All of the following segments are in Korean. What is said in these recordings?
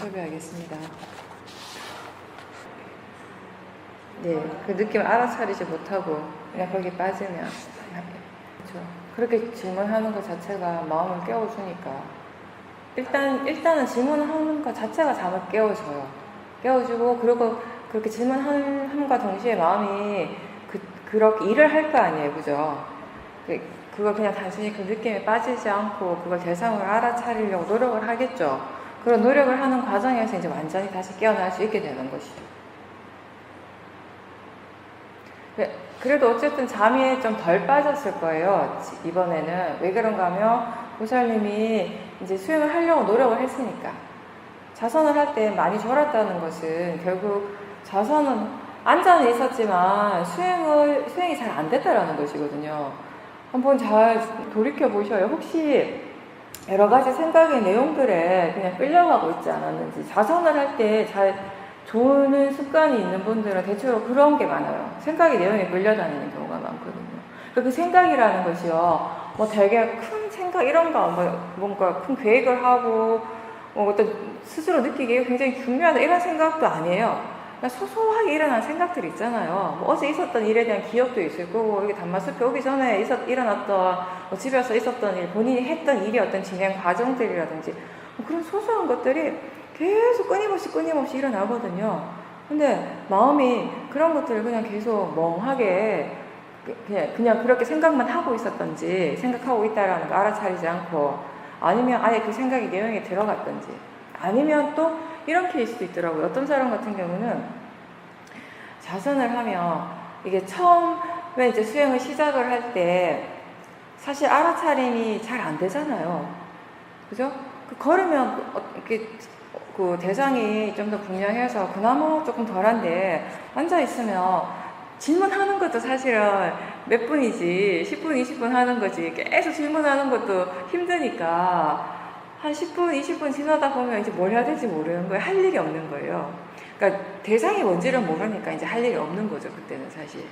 인터뷰하겠습니다. 네, 그 느낌을 알아차리지 못하고 그냥 거기에 빠지면 그렇죠. 그렇게 질문하는 것 자체가 마음을 깨워주니까 일단은 질문하는 것 자체가 잠을 깨워주고 그리고 그렇게 질문함과 동시에 마음이 그렇게 일을 할 거 아니에요, 그죠? 그걸 그냥 단순히 그 느낌에 빠지지 않고 그걸 대상으로 알아차리려고 노력을 하겠죠. 그런 노력을 하는 과정에서 이제 완전히 다시 깨어날 수 있게 되는 것이죠. 그래도 어쨌든 잠이 좀 덜 빠졌을 거예요, 이번에는. 왜 그런가 하면 보살님이 이제 수행을 하려고 노력을 했으니까. 자선을 할 때 많이 졸았다는 것은 결국 자선은 앉아는 있었지만 수행이 잘 안 됐다라는 것이거든요. 한번 잘 돌이켜 보셔요. 혹시 여러 가지 생각의 내용들에 그냥 끌려가고 있지 않았는지. 자선을 할 때 잘 좋은 습관이 있는 분들은 대체로 그런 게 많아요. 생각의 내용에 끌려다니는 경우가 많거든요. 그 생각이라는 것이요, 뭐 되게 큰 생각 이런 거, 뭔가 큰 계획을 하고 어떤 스스로 느끼기에 굉장히 중요하다 이런 생각도 아니에요. 그냥 소소하게 일어난 생각들 있잖아요. 뭐 어제 있었던 일에 대한 기억도 있을 거고, 여기 단마숲에 오기 전에 일어났던 뭐 집에서 있었던 일, 본인이 했던 일이 어떤 진행 과정들이라든지 뭐 그런 소소한 것들이 계속 끊임없이 일어나거든요. 근데 마음이 그런 것들을 그냥 계속 멍하게 그냥 그렇게 생각만 하고 있었던지, 생각하고 있다라는 거 알아차리지 않고, 아니면 아예 그 생각이 내용에 들어갔던지, 아니면 또 이런 케이스도 있더라고요. 어떤 사람 같은 경우는 자선을 하면 이게 처음에 이제 수행을 시작을 할 때 사실 알아차림이 잘 안 되잖아요. 그죠? 걸으면 이렇게 그 대상이 좀 더 분명해서 그나마 조금 덜한데, 앉아있으면 질문하는 것도 사실은 몇 분이지 10분, 20분 하는 거지 계속 질문하는 것도 힘드니까 한 10분, 20분 지나다 보면 이제 뭘 해야 될지 모르는 거예요. 할 일이 없는 거예요. 그러니까 대상이 뭔지를 모르니까 이제 할 일이 없는 거죠. 그때는 사실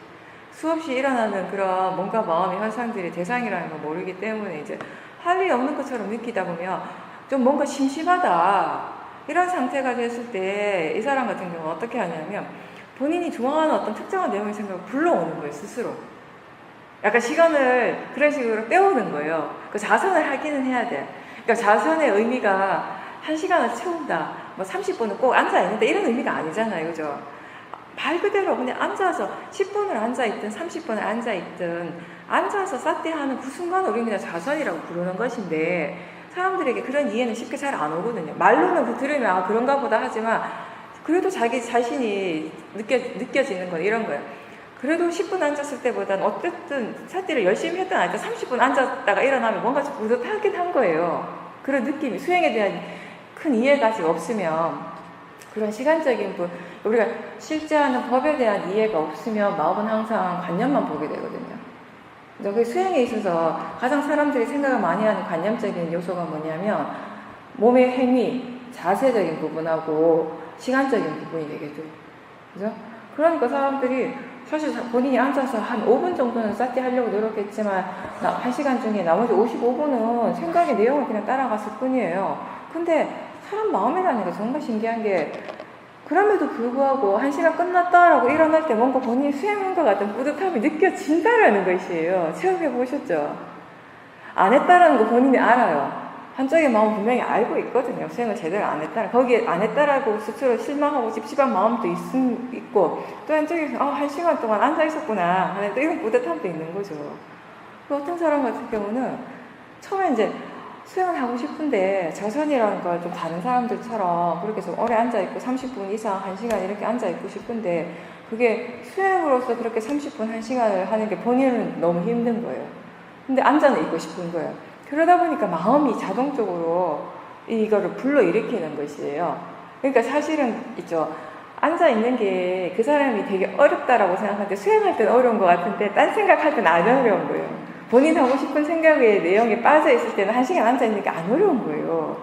수없이 일어나는 그런 뭔가 마음의 현상들이 대상이라는 걸 모르기 때문에 이제 할 일이 없는 것처럼 느끼다 보면 좀 뭔가 심심하다 이런 상태가 됐을 때 이 사람 같은 경우는 어떻게 하냐면 본인이 좋아하는 어떤 특정한 내용의 생각을 불러오는 거예요, 스스로. 약간 시간을 그런 식으로 때우는 거예요. 그 자선을 하기는 해야 돼. 그러니까 자선의 의미가 1시간을 채운다, 뭐 30분은 꼭 앉아있는데 이런 의미가 아니잖아요, 그죠? 말 그대로 그냥 앉아서 10분을 앉아있든 30분을 앉아있든 앉아서 쌌대하는 그 순간을 우리는 그냥 자선이라고 부르는 것인데, 사람들에게 그런 이해는 쉽게 잘 안 오거든요. 말로는 들으면 아 그런가 보다 하지만 그래도 자기 자신이 느껴지는 건 이런 거예요. 그래도 10분 앉았을 때보다는 어쨌든 삿대를 열심히 했던 아이가 30분 앉았다가 일어나면 뭔가 좀 뿌듯하긴 한 거예요. 그런 느낌이, 수행에 대한 큰 이해가 없으면, 그런 시간적인 우리가 실제 하는 법에 대한 이해가 없으면 마음은 항상 관념만 보게 되거든요. 그 수행에 있어서 가장 사람들이 생각을 많이 하는 관념적인 요소가 뭐냐면 몸의 행위, 자세적인 부분하고 시간적인 부분이 되겠죠. 그죠? 그러니까 사람들이 사실 본인이 앉아서 한 5분 정도는 쌌디 하려고 노력했지만 1시간 중에 나머지 55분은 생각의 내용을 그냥 따라갔을 뿐이에요. 근데 사람 마음이라는 게 정말 신기한 게, 그럼에도 불구하고 1시간 끝났다라고 일어날 때 뭔가 본인이 수행한 것 같은 뿌듯함이 느껴진다라는 것이에요. 체험해 보셨죠? 안 했다라는 거 본인이 알아요. 한쪽의 마음은 분명히 알고 있거든요. 수행을 제대로 안 했다. 거기에 안 했다라고 스스로 실망하고 찝찝한 마음도 있고, 또 한쪽에서 1시간 동안 앉아 있었구나 하는 또 이런 뿌듯함도 있는 거죠. 그 어떤 사람 같은 경우는 처음에 이제 수행을 하고 싶은데 자선이라는 걸 좀 다른 사람들처럼 그렇게 좀 오래 앉아있고 30분 이상 1시간 이렇게 앉아있고 싶은데, 그게 수행으로서 그렇게 30분 1시간을 하는 게 본인은 너무 힘든 거예요. 근데 앉아는 있고 싶은 거예요. 그러다 보니까 마음이 자동적으로 이거를 불러일으키는 것이에요. 그러니까 사실은 있죠, 앉아있는 게 그 사람이 되게 어렵다라고 생각하는데 수행할 때는 어려운 것 같은데 딴 생각할 때는 안 어려운 거예요. 본인 하고 싶은 생각의 내용에 빠져있을 때는 1시간 앉아있는 게 안 어려운 거예요.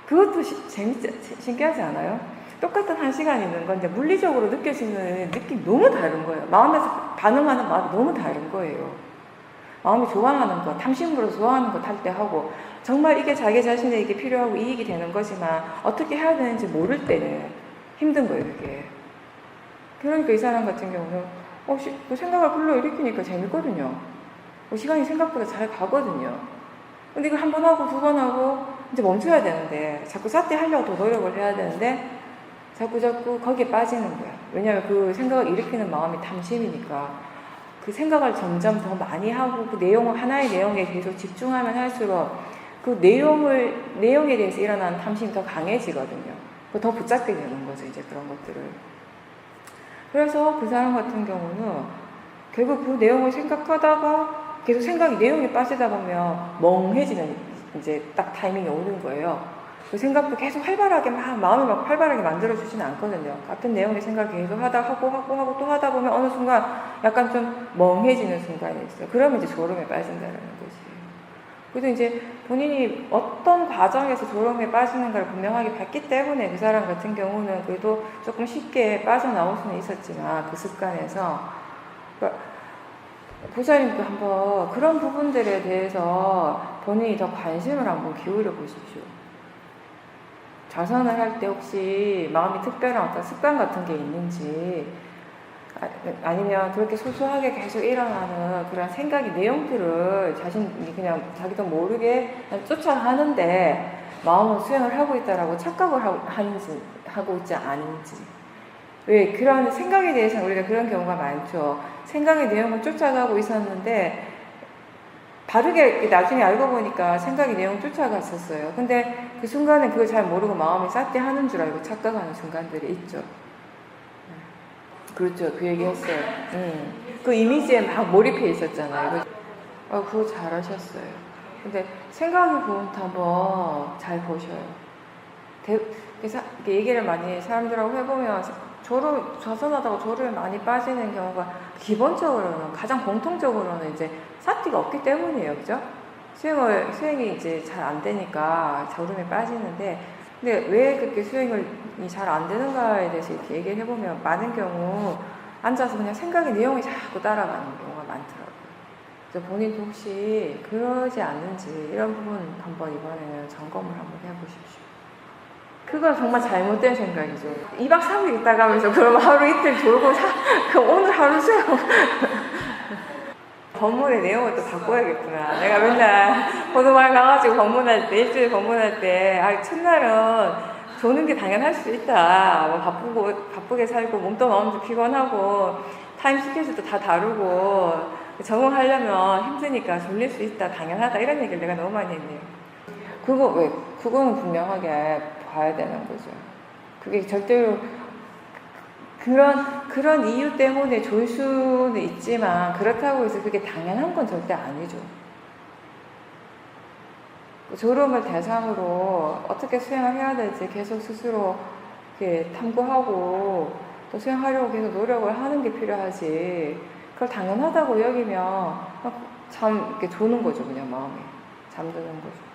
그것도 신기하지 않아요? 똑같은 1시간 있는 건데 물리적으로 느껴지는 느낌이 너무 다른 거예요. 마음에서 반응하는 마음이 너무 다른 거예요. 마음이 좋아하는 것, 탐심으로 좋아하는 것 할 때 하고, 정말 이게 자기 자신에게 필요하고 이익이 되는 거지만 어떻게 해야 되는지 모를 때는 힘든 거예요, 그게. 그러니까 이 사람 같은 경우는 그 생각을 불러일으키니까 재밌거든요. 시간이 생각보다 잘 가거든요. 근데 이걸 한 번 하고 두 번 하고 이제 멈춰야 되는데, 자꾸 삿대 하려고 더 노력을 해야 되는데 자꾸 거기에 빠지는 거야. 왜냐하면 그 생각을 일으키는 마음이 탐심이니까 그 생각을 점점 더 많이 하고 그 하나의 내용에 계속 집중하면 할수록 그 내용에 대해서 일어나는 탐심이 더 강해지거든요. 더 붙잡게 되는 거죠, 이제 그런 것들을. 그래서 그 사람 같은 경우는 결국 그 내용을 생각하다가 계속 내용에 빠지다 보면 멍해지는 이제 딱 타이밍이 오는 거예요. 그 생각도 계속 활발하게 마음이 막 활발하게 만들어주지는 않거든요. 같은 내용의 생각을 계속 하고 또 하다 보면 어느 순간 약간 좀 멍해지는 순간이 있어요. 그러면 이제 졸음에 빠진다는 거지. 그래서 이제 본인이 어떤 과정에서 졸음에 빠지는가를 분명하게 봤기 때문에 그 사람 같은 경우는 그래도 조금 쉽게 빠져나올 수는 있었지만 그 습관에서 그러니까 보살님도 한번 그런 부분들에 대해서 본인이 더 관심을 한번 기울여 보십시오. 자선을 할 때 혹시 마음이 특별한 어떤 습관 같은 게 있는지, 아니면 그렇게 소소하게 계속 일어나는 그런 생각의 내용들을 자신이 그냥 자기도 모르게 쫓아가는데 마음은 수행을 하고 있다라고 착각을 하고 있지 않은지. 왜 그런 생각에 대해서는 우리가 그런 경우가 많죠. 생각의 내용을 쫓아가고 있었는데 바르게 나중에 알고 보니까 생각의 내용을 쫓아갔었어요. 근데 그 순간에 그걸 잘 모르고 마음이 쌌대 하는 줄 알고 착각하는 순간들이 있죠. 그렇죠. 그 얘기 했어요. 그 이미지에 막 몰입해 있었잖아요. 그거 잘하셨어요. 근데 생각의 부분도 한번 잘 보셔요. 얘기를 많이 사람들하고 해보면 자선하다가 졸음에 많이 빠지는 경우가 기본적으로는, 가장 공통적으로는 이제 사티가 없기 때문이에요. 그죠? 수행이 이제 잘 안 되니까 졸음에 빠지는데, 근데 왜 그렇게 수행이 잘 안 되는가에 대해서 이렇게 얘기를 해보면 많은 경우 앉아서 그냥 생각의 내용이 자꾸 따라가는 경우가 많더라고요. 그래서 본인도 혹시 그러지 않는지 이런 부분 한번 이번에는 점검을 한번 해보십시오. 그건 정말 잘못된 생각이죠. 2박 3일 있다가 하면서 그럼 하루 이틀 졸고 그럼 오늘 하루 수영 법문의 내용을 또 바꿔야겠구나. 내가 맨날 호두마을 가가지고 법문할 때, 일주일 법문할 때, 첫날은 조는 게 당연할 수 있다. 바쁘게 살고, 몸도 너무 피곤하고, 타임 스케줄도 다 다르고, 적응하려면 힘드니까 졸릴 수 있다. 당연하다. 이런 얘기를 내가 너무 많이 했네요. 그거는 분명하게 봐야 되는 거죠. 그게 절대로, 그런 이유 때문에 졸 수는 있지만 그렇다고 해서 그게 당연한 건 절대 아니죠. 졸음을 대상으로 어떻게 수행을 해야 될지 계속 스스로 이렇게 탐구하고 또 수행하려고 계속 노력을 하는 게 필요하지, 그걸 당연하다고 여기면 이렇게 조는 거죠. 그냥 마음이 잠드는 거죠.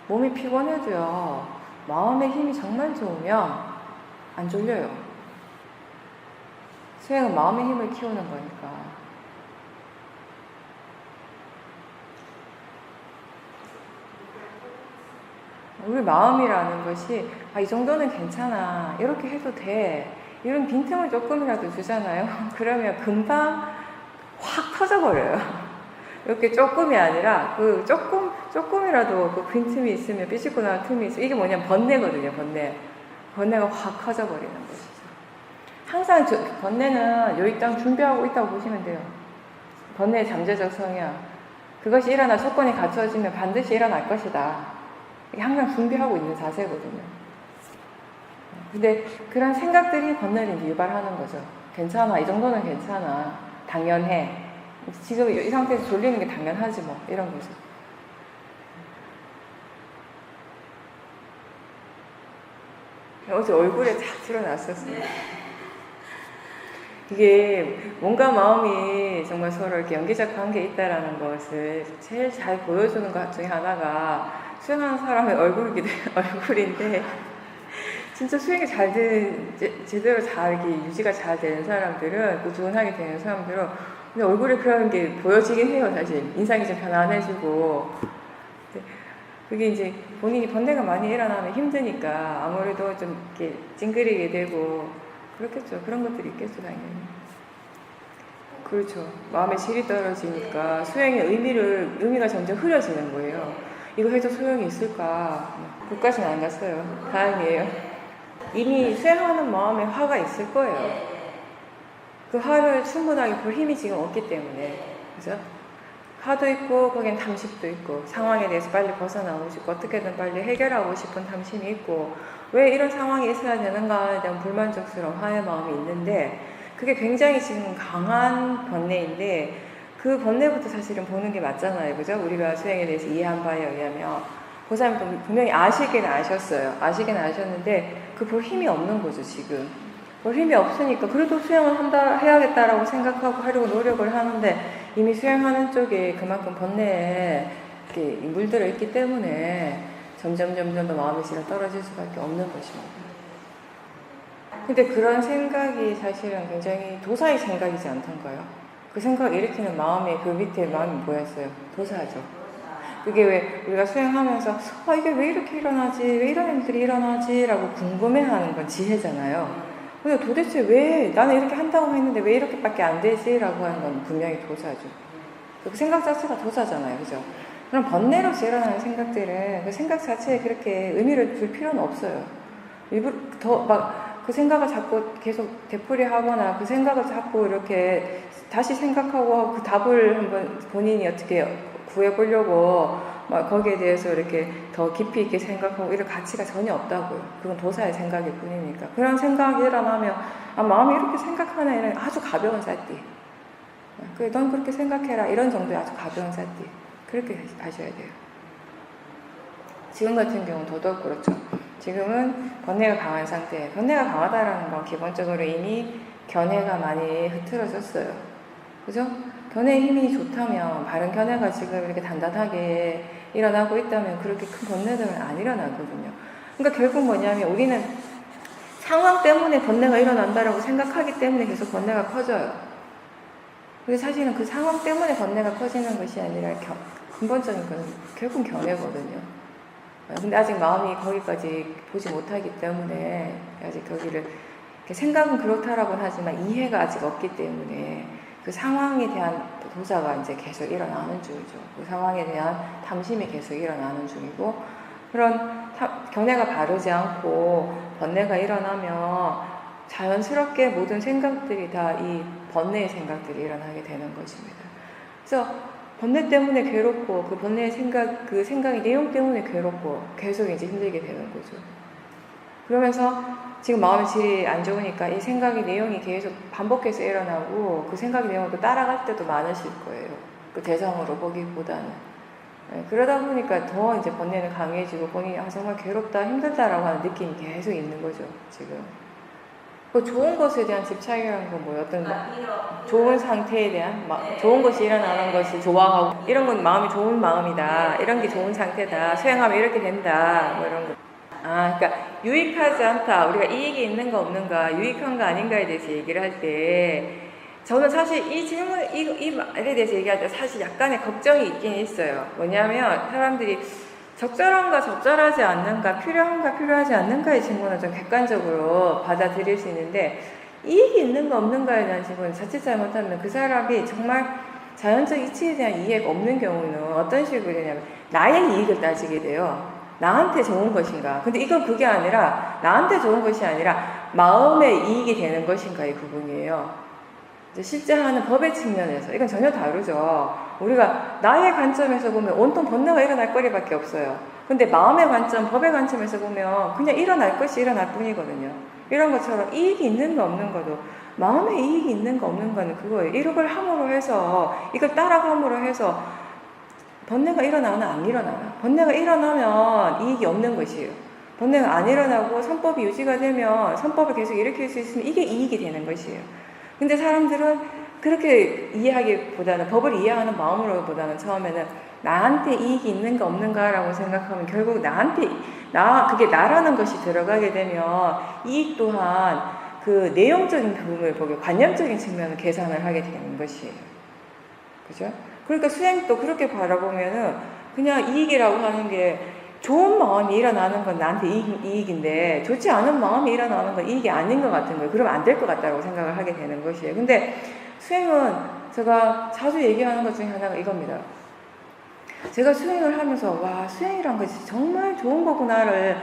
몸이 피곤해도요, 마음의 힘이 정말 좋으면 안 졸려요. 수행은 마음의 힘을 키우는 거니까. 우리 마음이라는 것이 이 정도는 괜찮아, 이렇게 해도 돼, 이런 빈틈을 조금이라도 주잖아요. 그러면 금방 확 터져버려요. 이렇게 조금이 아니라 조금이라도 그 빈틈이 있으면, 삐죽고 나는 틈이 있으면, 이게 뭐냐면 번뇌거든요. 번뇌가 확 커져버리는 것이죠. 항상 번뇌는 여기 땅 준비하고 있다고 보시면 돼요. 번뇌의 잠재적 성향. 그것이 일어날 조건이 갖춰지면 반드시 일어날 것이다. 이게 항상 준비하고 있는 자세거든요. 근데 그런 생각들이 번뇌를 이제 유발하는 거죠. 괜찮아. 이 정도는 괜찮아. 당연해. 지금 이 상태에서 졸리는 게 당연하지 뭐. 이런 거죠. 어제 얼굴에 다 드러났었어요. 이게 뭔가 마음이 정말 서로 이렇게 연기적 관계에 있다라는 것을 제일 잘 보여주는 것 중에 하나가 수행하는 사람의 얼굴인데 진짜 수행이 잘 되는, 제대로 잘 이렇게 유지가 잘 되는 사람들은, 그 조언하게 되는 사람들은, 근데 얼굴에 그런 게 보여지긴 해요, 사실. 인상이 좀 편안해지고. 그게 이제 본인이 번뇌가 많이 일어나면 힘드니까 아무래도 좀 이렇게 찡그리게 되고, 그렇겠죠. 그런 것들이 있겠죠, 당연히. 그렇죠. 마음의 질이 떨어지니까 수행의 의미가 점점 흐려지는 거예요. 이거 해도 소용이 있을까? 그것까지는 안 갔어요. 다행이에요. 이미 수행하는 마음에 화가 있을 거예요. 그 화를 충분하게 볼 힘이 지금 없기 때문에. 그죠? 화도 있고, 거긴 탐심도 있고, 상황에 대해서 빨리 벗어나고 싶고, 어떻게든 빨리 해결하고 싶은 탐심이 있고, 왜 이런 상황이 있어야 되는가에 대한 불만족스러운 화의 마음이 있는데, 그게 굉장히 지금 강한 번뇌인데, 그 번뇌부터 사실은 보는 게 맞잖아요. 그죠? 우리가 수행에 대해서 이해한 바에 의하면, 보살님도 분명히 아시긴 아셨어요. 아시긴 아셨는데, 그 볼 힘이 없는 거죠, 지금. 볼 힘이 없으니까, 그래도 수행을 해야겠다라고 생각하고 하려고 노력을 하는데, 이미 수행하는 쪽에 그만큼 번뇌에 이렇게 물들어 있기 때문에, 점점 더 마음의 질이 떨어질 수밖에 없는 것입니다. 근데 그런 생각이 사실은 굉장히 도사의 생각이지 않던가요? 그 생각을 일으키는 마음의 그 밑에 마음이 뭐였어요? 도사죠. 그게 왜 우리가 수행하면서 이게 왜 이렇게 일어나지? 왜 이런 일들이 일어나지? 라고 궁금해하는 건 지혜잖아요. 근데 도대체 왜 나는 이렇게 한다고 했는데 왜 이렇게밖에 안 되지? 라고 하는 건 분명히 도사죠. 그 생각 자체가 도사잖아요. 그죠? 그럼 번뇌로서 일어나는 생각들은 그 생각 자체에 그렇게 의미를 둘 필요는 없어요. 일부러 그 생각을 자꾸 계속 되풀이하거나 그 생각을 자꾸 이렇게 다시 생각하고 그 답을 한번 본인이 어떻게 구해보려고 막 거기에 대해서 이렇게 더 깊이 있게 생각하고 이런 가치가 전혀 없다고요. 그건 도사의 생각일 뿐이니까. 그런 생각이 일어나면 마음이 이렇게 생각하는 애는 아주 가벼운 쌀띠. 넌 그렇게 생각해라. 이런 정도의 아주 가벼운 쌀띠. 그렇게 하셔야 돼요. 지금 같은 경우는 더더욱 그렇죠. 지금은 번뇌가 강한 상태예요. 번뇌가 강하다라는 건 기본적으로 이미 견해가 많이 흐트러졌어요. 그죠? 견해의 힘이 좋다면, 바른 견해가 지금 이렇게 단단하게 일어나고 있다면 그렇게 큰 번뇌들은 안 일어나거든요. 그러니까 결국 뭐냐면 우리는 상황 때문에 번뇌가 일어난다라고 생각하기 때문에 계속 번뇌가 커져요. 근데 사실은 그 상황 때문에 번뇌가 커지는 것이 아니라 근본적인 건 결국 견해거든요. 근데 아직 마음이 거기까지 보지 못하기 때문에 아직 거기를 생각은 그렇다라고는 하지만 이해가 아직 없기 때문에 그 상황에 대한 도사가 이제 계속 일어나는 중이죠. 그 상황에 대한 탐심이 계속 일어나는 중이고 그런 견해가 바르지 않고 번뇌가 일어나면 자연스럽게 모든 생각들이 다 이 번뇌의 생각들이 일어나게 되는 것입니다. 그래서 번뇌 때문에 괴롭고 그 번뇌의 그 생각의 내용 때문에 괴롭고 계속 이제 힘들게 되는 거죠. 그러면서 지금 마음의 질이 안 좋으니까 이 생각의 내용이 계속 반복해서 일어나고 그 생각의 내용을 또 따라갈 때도 많으실 거예요. 그 대상으로 보기보다는. 그러다 보니까 더 이제 번뇌는 강해지고 본인이 정말 괴롭다, 힘들다라고 하는 느낌이 계속 있는 거죠, 지금. 그 좋은 것에 대한 집착이라는 건 뭐예요? 어떤 좋은 상태에 대한 좋은 것이 일어나는 것이 좋아하고 이런 건 마음이 좋은 마음이다. 이런 게 좋은 상태다. 수행하면 이렇게 된다. 뭐 이런 거. 그러니까 유익하지 않다. 우리가 이익이 있는가 없는가, 유익한가 아닌가에 대해서 얘기를 할 때 저는 사실 이 질문, 이 말에 대해서 얘기할 때 사실 약간의 걱정이 있긴 있어요. 뭐냐면 사람들이 적절한가 적절하지 않는가, 필요한가 필요하지 않는가의 질문을 좀 객관적으로 받아들일 수 있는데 이익이 있는가 없는가에 대한 질문을 자칫 잘못하면 그 사람이 정말 자연적 이치에 대한 이해가 없는 경우는 어떤 식으로 되냐면 나의 이익을 따지게 돼요. 나한테 좋은 것인가. 근데 이건 그게 아니라 나한테 좋은 것이 아니라 마음의 이익이 되는 것인가의 부분이에요. 실제 하는 법의 측면에서 이건 전혀 다르죠. 우리가 나의 관점에서 보면 온통 번뇌가 일어날 거리밖에 없어요. 근데 마음의 관점, 법의 관점에서 보면 그냥 일어날 것이 일어날 뿐이거든요. 이런 것처럼 이익이 있는가 없는 거도 마음의 이익이 있는가 없는 거는 그거예요. 이걸 함으로 해서 이걸 따라감으로 해서 번뇌가 일어나나 안 일어나나. 번뇌가 일어나면 이익이 없는 것이에요. 번뇌가 안 일어나고 선법이 유지가 되면 선법을 계속 일으킬 수 있으면 이게 이익이 되는 것이에요. 근데 사람들은 그렇게 이해하기보다는 법을 이해하는 마음으로보다는 처음에는 나한테 이익이 있는가 없는가라고 생각하면 결국 나한테 그게 나라는 것이 들어가게 되면 이익 또한 그 내용적인 부분을 보고 관념적인 측면을 계산을 하게 되는 것이에요. 그죠? 그러니까 수행도 그렇게 바라보면은 그냥 이익이라고 하는 게 좋은 마음이 일어나는 건 나한테 이익인데 좋지 않은 마음이 일어나는 건 이익이 아닌 것 같은 거예요. 그러면 안 될 것 같다고 생각을 하게 되는 것이에요. 근데 수행은 제가 자주 얘기하는 것 중에 하나가 이겁니다. 제가 수행을 하면서 와, 수행이란 것이 정말 좋은 거구나를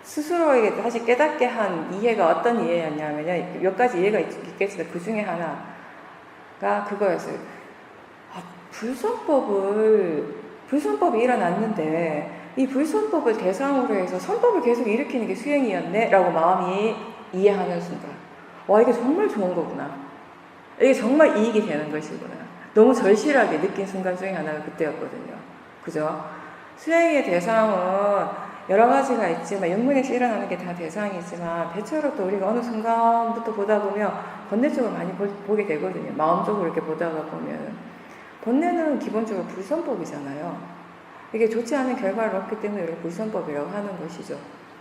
스스로에게 다시 깨닫게 한 이해가 어떤 이해였냐면요. 몇 가지 이해가 있겠지만 그 중에 하나가 그거였어요. 불선법이 일어났는데 이 불선법을 대상으로 해서 선법을 계속 일으키는 게 수행이었네 라고 마음이 이해하는 순간, 와, 이게 정말 좋은 거구나, 이게 정말 이익이 되는 것이구나, 너무 절실하게 느낀 순간 중에 하나가 그때였거든요. 그죠? 수행의 대상은 여러 가지가 있지만 영문에서 일어나는 게 다 대상이지만 배처로 또 우리가 어느 순간부터 보다 보면 번뇌 쪽을 많이 보게 되거든요. 마음적으로 이렇게 보다가 보면 번뇌는 기본적으로 불선법이잖아요. 이게 좋지 않은 결과를 얻기 때문에 우리가 불선법이라고 하는 것이죠.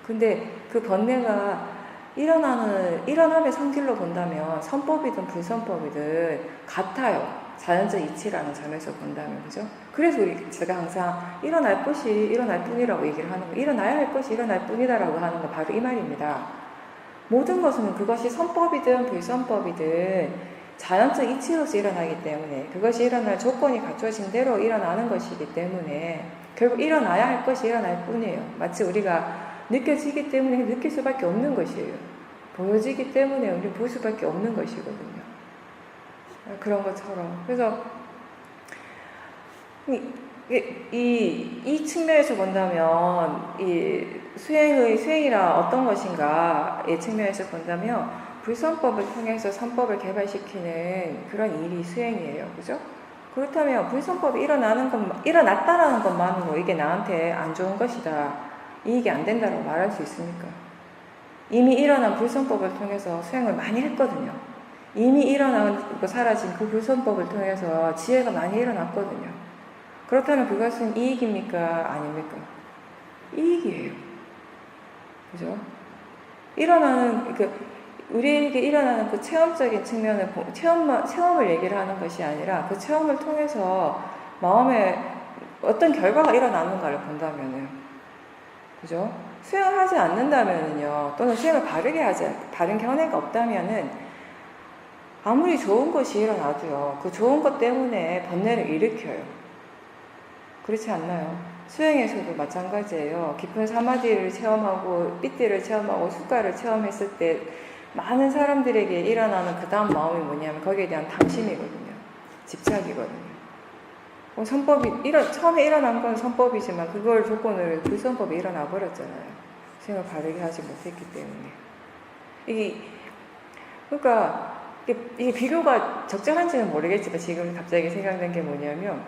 근데 그 번뇌가 일어남의 성질로 본다면 선법이든 불선법이든 같아요. 자연적 이치라는 점에서 본다면, 그죠? 그래서 제가 항상 일어날 것이 일어날 뿐이라고 얘기를 하는 거예요. 일어나야 할 것이 일어날 뿐이다라고 하는 건 바로 이 말입니다. 모든 것은 그것이 선법이든 불선법이든 자연적 이치로서 일어나기 때문에 그것이 일어날 조건이 갖춰진 대로 일어나는 것이기 때문에 결국 일어나야 할 것이 일어날 뿐이에요. 마치 우리가 느껴지기 때문에 느낄 수밖에 없는 것이에요. 보여지기 때문에 우리 볼 수밖에 없는 것이거든요. 그런 것처럼. 그래서 이 측면에서 본다면 이 수행이라 어떤 것인가 이 측면에서 본다면 불선법을 통해서 선법을 개발시키는 그런 일이 수행이에요. 그죠? 그렇다면 불선법이 일어났다라는 것만으로 이게 나한테 안 좋은 것이다, 이익이 안 된다고 말할 수 있습니까? 이미 일어난 불선법을 통해서 수행을 많이 했거든요. 이미 일어나고 사라진 그 불선법을 통해서 지혜가 많이 일어났거든요. 그렇다면 그것은 이익입니까? 아닙니까? 이익이에요. 그죠? 우리에게 일어나는 그 체험적인 측면을, 체험을 얘기를 하는 것이 아니라 그 체험을 통해서 마음에 어떤 결과가 일어나는가를 본다면은, 그죠? 수행을 하지 않는다면은요, 또는 수행을 바른 견해가 없다면은, 아무리 좋은 것이 일어나도요, 그 좋은 것 때문에 번뇌를 일으켜요. 그렇지 않나요? 수행에서도 마찬가지예요. 깊은 사마디를 체험하고, 삐띠를 체험하고, 숫가를 체험했을 때, 많은 사람들에게 일어나는 그 다음 마음이 뭐냐면 거기에 대한 탐심이거든요. 집착이거든요. 처음에 일어난 건 선법이지만 그걸 조건으로 불선법이 일어나 버렸잖아요. 수행을 바르게 하지 못했기 때문에. 그러니까 이게 비교가 적절한지는 모르겠지만 지금 갑자기 생각난 게 뭐냐면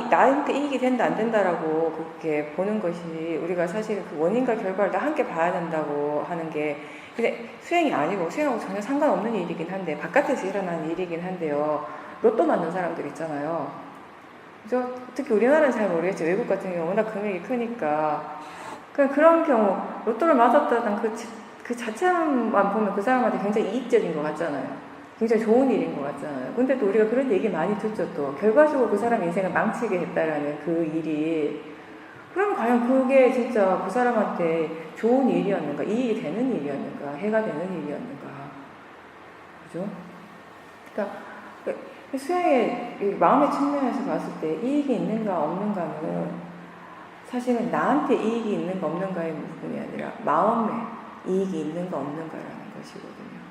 나한테 이익이 된다 안 된다라고 그렇게 보는 것이 우리가 사실 그 원인과 결과를 다 함께 봐야 된다고 하는 게 근데 수행이 아니고 수행하고 전혀 상관없는 일이긴 한데 바깥에서 일어나는 일이긴 한데요. 로또 맞는 사람들 있잖아요. 그죠? 특히 우리나라는 잘 모르겠죠. 외국 같은 경우 워낙 금액이 크니까 그런 경우 로또를 맞았다는 그 자체만 보면 그 사람한테 굉장히 이익적인 것 같잖아요. 굉장히 좋은 일인 것 같잖아요. 근데 또 우리가 그런 얘기 많이 듣죠. 또 결과적으로 그 사람 인생을 망치게 했다라는 그 일이 그럼 과연 그게 진짜 그 사람한테 좋은 일이었는가, 이익이 되는 일이었는가, 해가 되는 일이었는가, 그죠? 그러니까 수행의 마음의 측면에서 봤을 때 이익이 있는가 없는가는 사실은 나한테 이익이 있는가 없는가의 부분이 아니라 마음에 이익이 있는가 없는가라는 것이거든요.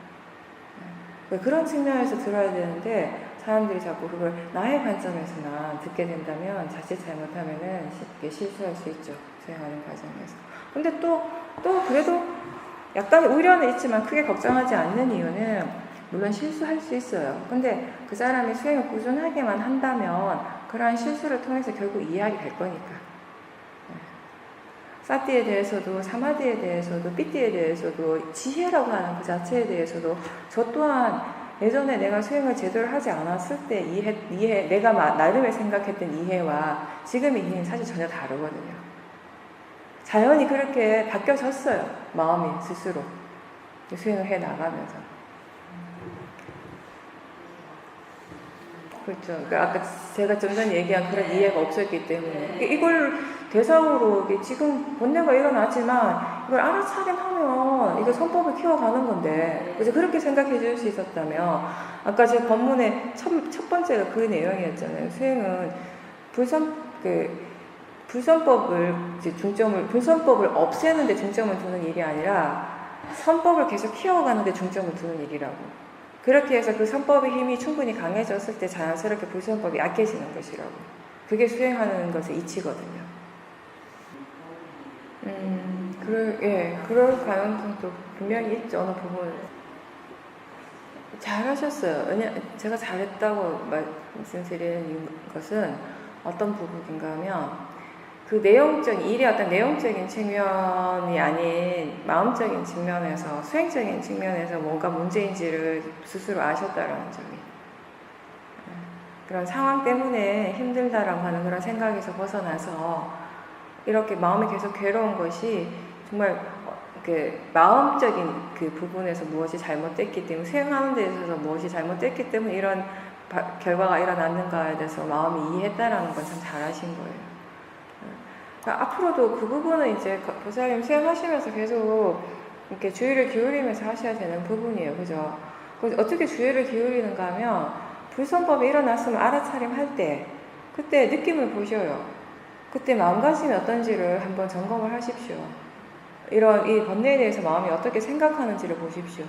그런 측면에서 들어야 되는데 사람들이 자꾸 그걸 나의 관점에서만 듣게 된다면 자칫 잘못하면은 쉽게 실수할 수 있죠. 수행하는 과정에서. 근데 또 그래도 약간의 우려는 있지만 크게 걱정하지 않는 이유는 물론 실수할 수 있어요. 근데 그 사람이 수행을 꾸준하게만 한다면 그러한 실수를 통해서 결국 이해하게 될 거니까. 사띠에 대해서도 사마디에 대해서도 삐띠에 대해서도 지혜라고 하는 그 자체에 대해서도 저 또한 예전에 내가 수행을 제대로 하지 않았을 때 내가 나름의 생각했던 이해와 지금의 이해는 사실 전혀 다르거든요. 자연히 그렇게 바뀌어졌어요. 마음이 스스로. 수행을 해 나가면서. 그렇죠. 그러니까 아까 제가 좀 전에 얘기한 그런 이해가 없었기 때문에. 이걸 대상으로 지금 번뇌가 일어나지만 이걸 알아차림하면 이거 선법을 키워가는 건데, 그래서 그렇게 생각해 줄 수 있었다면, 아까 제 본문의 첫 번째가 그 내용이었잖아요. 수행은 불선법을 불선법을 없애는 데 중점을 두는 일이 아니라 선법을 계속 키워가는 데 중점을 두는 일이라고. 그렇게 해서 그 선법의 힘이 충분히 강해졌을 때 자연스럽게 불선법이 약해지는 것이라고. 그게 수행하는 것의 이치거든요. 그럴 가능성도 분명히 있죠. 어느 부분. 잘하셨어요. 제가 잘했다고 말씀드리는 것은 어떤 부분인가 하면, 그 일의 어떤 내용적인 측면이 아닌 마음적인 측면에서, 수행적인 측면에서 뭔가 문제인지를 스스로 아셨다라는 점이. 그런 상황 때문에 힘들다라고 하는 그런 생각에서 벗어나서 이렇게 마음이 계속 괴로운 것이 정말 마음적인 그 부분에서 무엇이 잘못됐기 때문에, 수행하는 데 있어서 무엇이 잘못됐기 때문에 이런 결과가 일어났는가에 대해서 마음이 이해했다라는 건 참 잘하신 거예요. 그러니까 앞으로도 그 부분은 이제 보살님 수행하시면서 계속 이렇게 주의를 기울이면서 하셔야 되는 부분이에요. 그죠? 어떻게 주의를 기울이는가 하면, 불선법이 일어났으면 알아차림할 때, 그때 느낌을 보셔요. 그때 마음가짐이 어떤지를 한번 점검을 하십시오. 이 번뇌에 대해서 마음이 어떻게 생각하는지를 보십시오.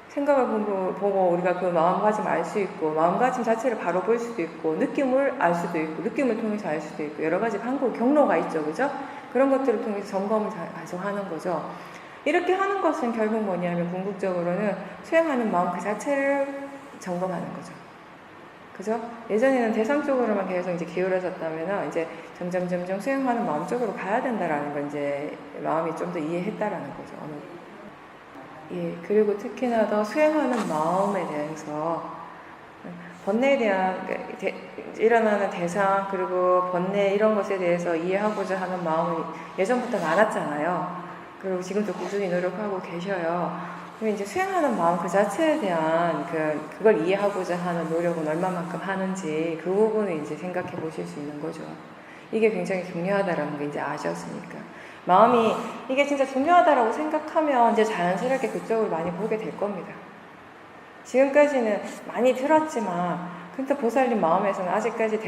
생각을 보고 우리가 그 마음가짐 알 수 있고, 마음가짐 자체를 바로 볼 수도 있고, 느낌을 알 수도 있고, 느낌을 통해서 알 수도 있고, 여러 가지 경로가 있죠. 그죠? 그런 것들을 통해서 점검을 계속 하는 거죠. 이렇게 하는 것은 결국 뭐냐면, 궁극적으로는 수행하는 마음 그 자체를 점검하는 거죠. 그죠? 예전에는 대상 쪽으로만 계속 이제 기울어졌다면, 이제 점점 수행하는 마음 쪽으로 가야 된다라는 걸 이제 마음이 좀 더 이해했다라는 거죠. 그리고 특히나 더 수행하는 마음에 대해서, 번뇌에 대한, 일어나는 대상, 그리고 번뇌 이런 것에 대해서 이해하고자 하는 마음이 예전부터 많았잖아요. 그리고 지금도 꾸준히 노력하고 계셔요. 그럼 이제 수행하는 마음 그 자체에 대한 그걸 이해하고자 하는 노력은 얼마만큼 하는지, 그 부분을 이제 생각해 보실 수 있는 거죠. 이게 굉장히 중요하다라는 게 이제 아셨으니까. 마음이 이게 진짜 중요하다라고 생각하면 이제 자연스럽게 그쪽을 많이 보게 될 겁니다. 지금까지는 많이 들었지만, 근데 보살님 마음에서는 아직까지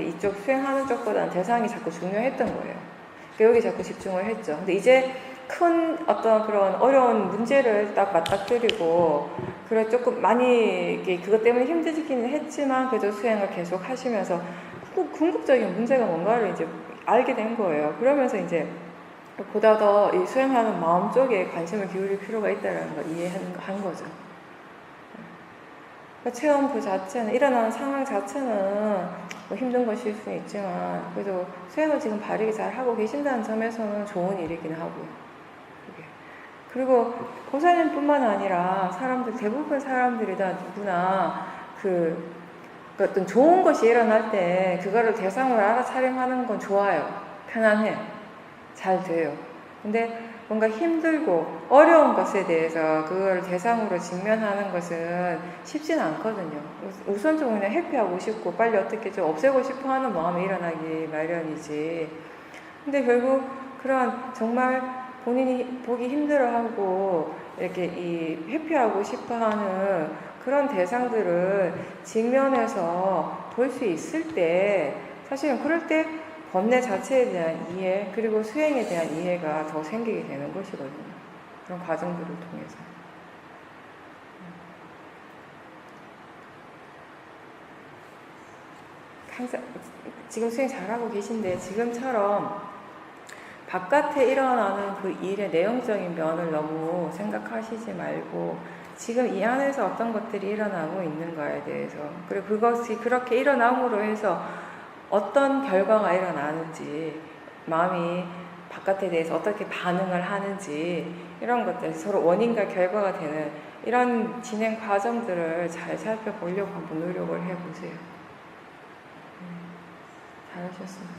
이쪽 수행하는 쪽보다는 대상이 자꾸 중요했던 거예요. 여기 자꾸 집중을 했죠. 근데 이제 큰 어떤 그런 어려운 문제를 딱 맞닥뜨리고, 그래 조금 많이 그것 때문에 힘들기는 했지만 그래도 수행을 계속 하시면서 궁극적인 문제가 뭔가를 이제 알게 된 거예요. 그러면서 이제 보다 더 이 수행하는 마음 쪽에 관심을 기울일 필요가 있다는 걸 이해한 거죠. 그러니까 체험 그 자체는, 일어나는 상황 자체는 뭐 힘든 것일 수는 있지만, 그래도 수행을 지금 바르게 잘 하고 계신다는 점에서는 좋은 일이긴 하고요. 그리고 보살님뿐만 아니라 대부분 사람들이 다 누구나 어떤 좋은 것이 일어날 때 그거를 대상으로 알아차림하는 건 좋아요. 편안해. 잘 돼요. 근데 뭔가 힘들고 어려운 것에 대해서 그걸 대상으로 직면하는 것은 쉽지는 않거든요. 우선적으로 그냥 회피하고 싶고 빨리 어떻게 좀 없애고 싶어 하는 마음이 일어나기 마련이지. 근데 결국 그런 정말 본인이 보기 힘들어하고 이렇게 회피하고 싶어하는 그런 대상들을 직면해서 볼 수 있을 때, 사실은 그럴 때 번뇌 자체에 대한 이해, 그리고 수행에 대한 이해가 더 생기게 되는 것이거든요. 그런 과정들을 통해서. 항상 지금 수행 잘하고 계신데, 지금처럼 바깥에 일어나는 그 일의 내용적인 면을 너무 생각하시지 말고, 지금 이 안에서 어떤 것들이 일어나고 있는가에 대해서, 그리고 그것이 그렇게 일어남으로 해서 어떤 결과가 일어나는지, 마음이 바깥에 대해서 어떻게 반응을 하는지, 이런 것들, 서로 원인과 결과가 되는 이런 진행 과정들을 잘 살펴보려고 한번 노력을 해보세요. 잘하셨습니다.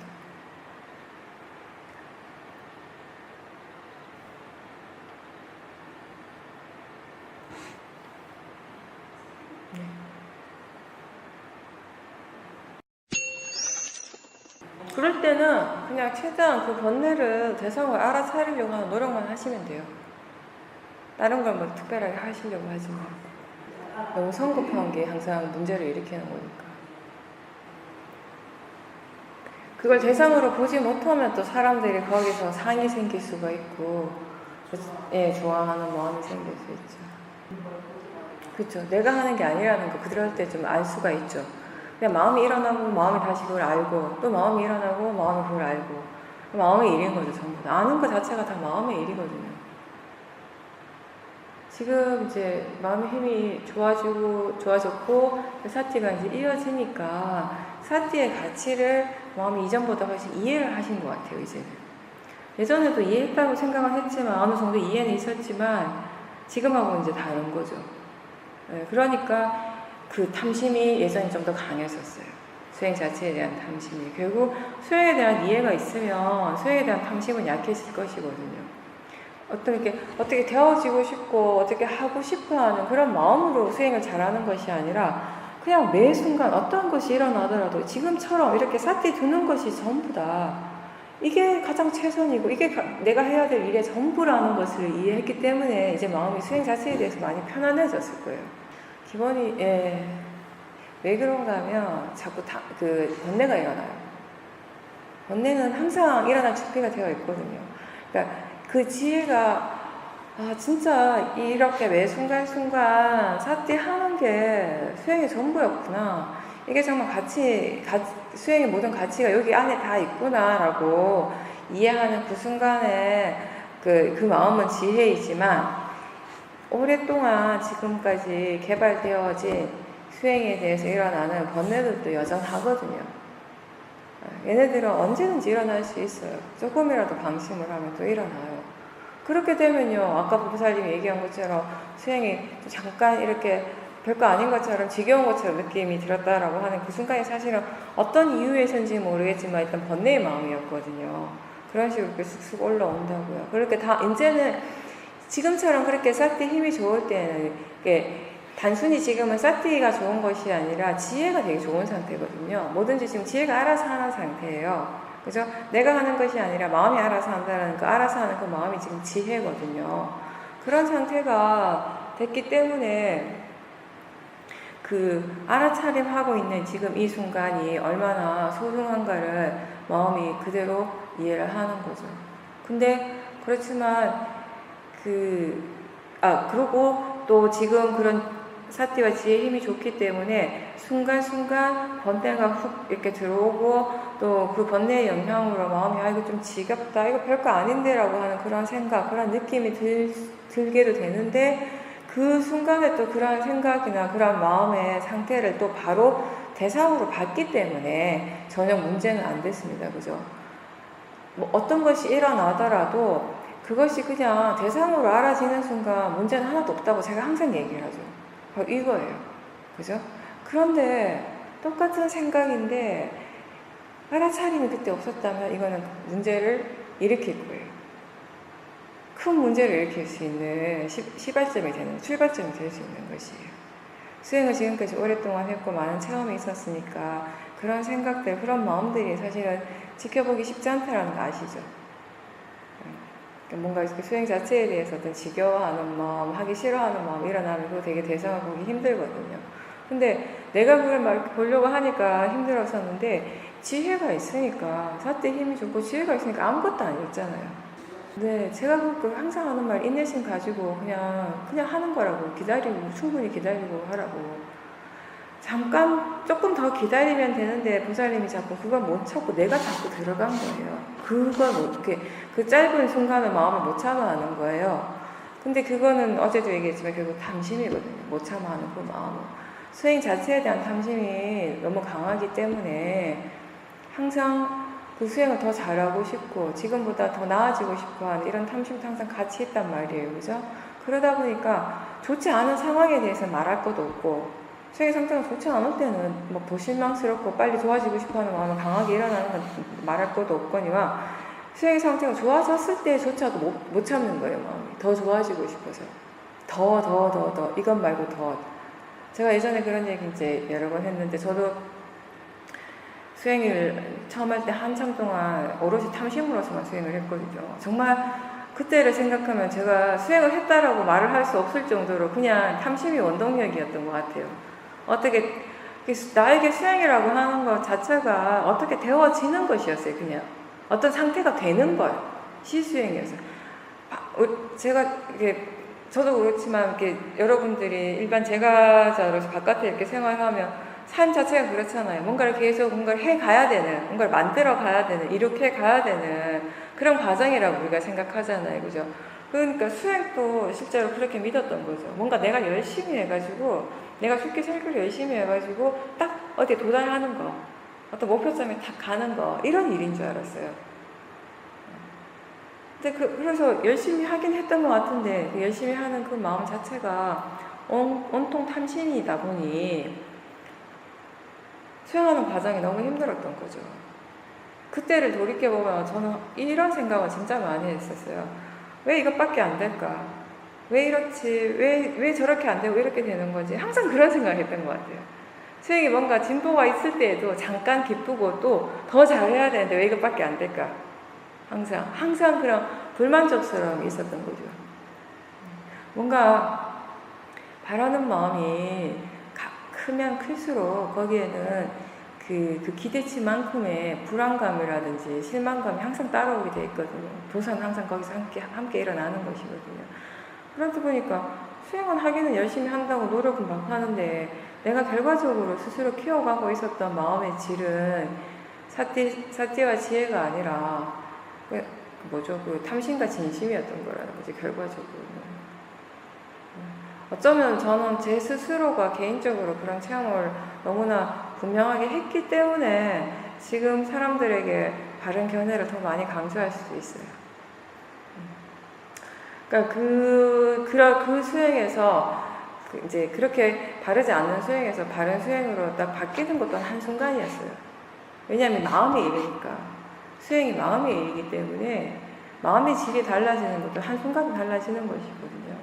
네. 그럴 때는 그냥 최대한 그 번뇌를 대상을 알아차리려고 하는 노력만 하시면 돼요. 다른 걸 뭐 특별하게 하시려고 하지 마. 너무 성급한 게 항상 문제를 일으키는 거니까. 그걸 대상으로 보지 못하면 또 사람들이 거기서 상이 생길 수가 있고, 예, 좋아하는 마음이 생길 수 있죠. 그렇죠. 내가 하는 게 아니라는 거 그럴 때 좀 알 수가 있죠. 그냥 마음이 일어나고 마음이 다시 그걸 알고, 또 마음이 일어나고 마음이 그걸 알고, 마음의 일인 거죠, 전부 다. 아는 것 자체가 다 마음의 일이거든요. 지금 이제 마음의 힘이 좋아졌고, 사티가 이제 이어지니까, 사티의 가치를 마음이 이전보다 훨씬 이해를 하신 것 같아요, 이제는. 예전에도 이해했다고 생각은 했지만, 어느 정도 이해는 있었지만, 지금하고는 이제 다른 거죠. 네, 그러니까 그 탐심이 예전에 좀 더 강했었어요. 수행 자체에 대한 탐심이. 결국 수행에 대한 이해가 있으면 수행에 대한 탐심은 약해질 것이거든요. 어떻게 되어지고 싶고 어떻게 하고 싶어 하는 그런 마음으로 수행을 잘하는 것이 아니라 그냥 매 순간 어떤 것이 일어나더라도 지금처럼 이렇게 사티 두는 것이 전부다. 이게 가장 최선이고 이게 내가 해야 될 일의 전부라는 것을 이해했기 때문에 이제 마음이 수행 자체에 대해서 많이 편안해졌을 거예요. 기본이 왜 그런가 하면 자꾸 번뇌가 일어나요. 번뇌는 항상 일어날 준비가 되어 있거든요. 그러니까 그 지혜가 진짜 이렇게 매 순간순간 사티 하는 게 수행의 전부였구나. 이게 정말 수행의 모든 가치가 여기 안에 다 있구나라고 이해하는 그 순간에 그 마음은 지혜이지만 오랫동안 지금까지 개발되어진 수행에 대해서 일어나는 번뇌들도 여전하거든요. 얘네들은 언제든지 일어날 수 있어요. 조금이라도 방심을 하면 또 일어나요. 그렇게 되면요, 아까 보살님이 얘기한 것처럼 수행이 잠깐 이렇게 별거 아닌 것처럼 지겨운 것처럼 느낌이 들었다라고 하는 그 순간이 사실은 어떤 이유에서인지 모르겠지만 일단 번뇌의 마음이었거든요. 그런 식으로 이렇게 쑥쑥 올라온다고요. 그렇게 이제는 지금처럼 그렇게 사티 힘이 좋을 때는 단순히 지금은 사티가 좋은 것이 아니라 지혜가 되게 좋은 상태거든요. 뭐든지 지금 지혜가 알아서 하는 상태예요. 그죠? 내가 하는 것이 아니라 마음이 알아서 한다는 그 알아서 하는 그 마음이 지금 지혜거든요. 그런 상태가 됐기 때문에 그 알아차림하고 있는 지금 이 순간이 얼마나 소중한가를 마음이 그대로 이해를 하는 거죠. 근데 그렇지만 그리고 또 지금 그런 사티와 지혜의 힘이 좋기 때문에 순간순간 번뇌가 훅 이렇게 들어오고 또 그 번뇌의 영향으로 마음이 이거 좀 지겹다, 이거 별거 아닌데 라고 하는 그런 생각, 그런 느낌이 들게도 되는데 그 순간에 또 그런 생각이나 그런 마음의 상태를 또 바로 대상으로 봤기 때문에 전혀 문제는 안 됐습니다. 그죠? 뭐 어떤 것이 일어나더라도 그것이 그냥 대상으로 알아지는 순간 문제는 하나도 없다고 제가 항상 얘기를 하죠. 바로 이거예요. 그죠? 그런데 똑같은 생각인데 알아차림이 그때 없었다면 이거는 문제를 일으킬 거예요. 큰 문제를 일으킬 수 있는 출발점이 될 수 있는 것이에요. 수행을 지금까지 오랫동안 했고 많은 체험이 있었으니까 그런 생각들, 그런 마음들이 사실은 지켜보기 쉽지 않다는 거 아시죠? 뭔가 이렇게 수행 자체에 대해서 어떤 지겨워하는 마음, 하기 싫어하는 마음 일어나면 그거 되게 대상을 보기 힘들거든요. 근데 내가 그걸 보려고 하니까 힘들었었는데 지혜가 있으니까 사태 힘이 좋고 지혜가 있으니까 아무것도 아니었잖아요. 네, 제가 항상 하는 말 인내심 가지고 그냥 하는 거라고 충분히 기다리고 하라고. 잠깐 조금 더 기다리면 되는데 보살님이 자꾸 그걸 못 참고 내가 자꾸 들어간 거예요. 그 짧은 순간을 마음을 못 참아하는 거예요. 근데 그거는 어제도 얘기했지만 결국 탐심이거든요. 못 참아하는 그 마음은. 수행 자체에 대한 탐심이 너무 강하기 때문에 항상 그 수행을 더 잘하고 싶고 지금보다 더 나아지고 싶어 하는 이런 탐심도 항상 같이 있단 말이에요. 그죠? 그러다 보니까 좋지 않은 상황에 대해서 말할 것도 없고, 수행의 상태가 좋지 않을 때는 뭐 더 실망스럽고 빨리 좋아지고 싶어하는 마음이 강하게 일어나는 건 말할 것도 없거니와, 수행의 상태가 좋아졌을 때조차도 못 참는 거예요. 마음이 더 좋아지고 싶어서 더 이것 말고 더. 제가 예전에 그런 얘기 이제 여러 번 했는데, 저도 수행을 처음 할 때 한참 동안 오롯이 탐심으로서만 수행을 했거든요. 정말 그때를 생각하면 제가 수행을 했다라고 말을 할 수 없을 정도로 그냥 탐심이 원동력이었던 것 같아요. 어떻게 나에게 수행이라고 하는 것 자체가 어떻게 되어지는 것이었어요. 그냥 어떤 상태가 되는 거예요. 시수행이어서. 제가 이렇게 저도 그렇지만 이렇게 여러분들이 일반 제가자로서 바깥에 이렇게 생활하면 삶 자체가 그렇잖아요. 뭔가를 계속 뭔가를 해 가야 되는, 뭔가를 만들어 가야 되는, 이렇게 가야 되는 그런 과정이라고 우리가 생각하잖아요. 그죠? 그러니까 수행도 실제로 그렇게 믿었던 거죠. 뭔가 내가 열심히 해가지고, 내가 죽기 살기를 열심히 해가지고 딱 어디에 도달하는 거, 어떤 목표점에 딱 가는 거, 이런 일인 줄 알았어요. 근데 그래서 열심히 하긴 했던 것 같은데, 열심히 하는 그 마음 자체가 온통 탐심이다 보니 수행하는 과정이 너무 힘들었던 거죠. 그때를 돌이켜보면 저는 이런 생각을 진짜 많이 했었어요. 왜 이것밖에 안 될까? 왜 이렇지? 왜 저렇게 안 되고 이렇게 되는 거지? 항상 그런 생각을 했던 것 같아요. 수행이 뭔가 진보가 있을 때에도 잠깐 기쁘고 또 더 잘해야 되는데 왜 이것밖에 안 될까? 항상 그런 불만족스러움이 있었던 거죠. 뭔가 바라는 마음이 크면 클수록 거기에는 그 기대치만큼의 불안감이라든지 실망감이 항상 따라오게 돼 있거든요. 도사는 항상 거기서 함께 일어나는 것이거든요. 그러다 보니까 수행은 하기는 열심히 한다고 노력은 막 하는데, 내가 결과적으로 스스로 키워가고 있었던 마음의 질은 사티와 지혜가 아니라 그 탐심과 진심이었던 거라는 거지, 결과적으로는. 어쩌면 저는 제 스스로가 개인적으로 그런 체험을 너무나 분명하게 했기 때문에 지금 사람들에게 바른 견해를 더 많이 강조할 수도 있어요. 그러니까 그 수행에서 이제 그렇게 바르지 않는 수행에서 바른 수행으로 딱 바뀌는 것도 한순간이었어요. 왜냐하면 마음의 일이니까. 수행이 마음의 일이기 때문에 마음의 질이 달라지는 것도 한순간에 달라지는 것이거든요.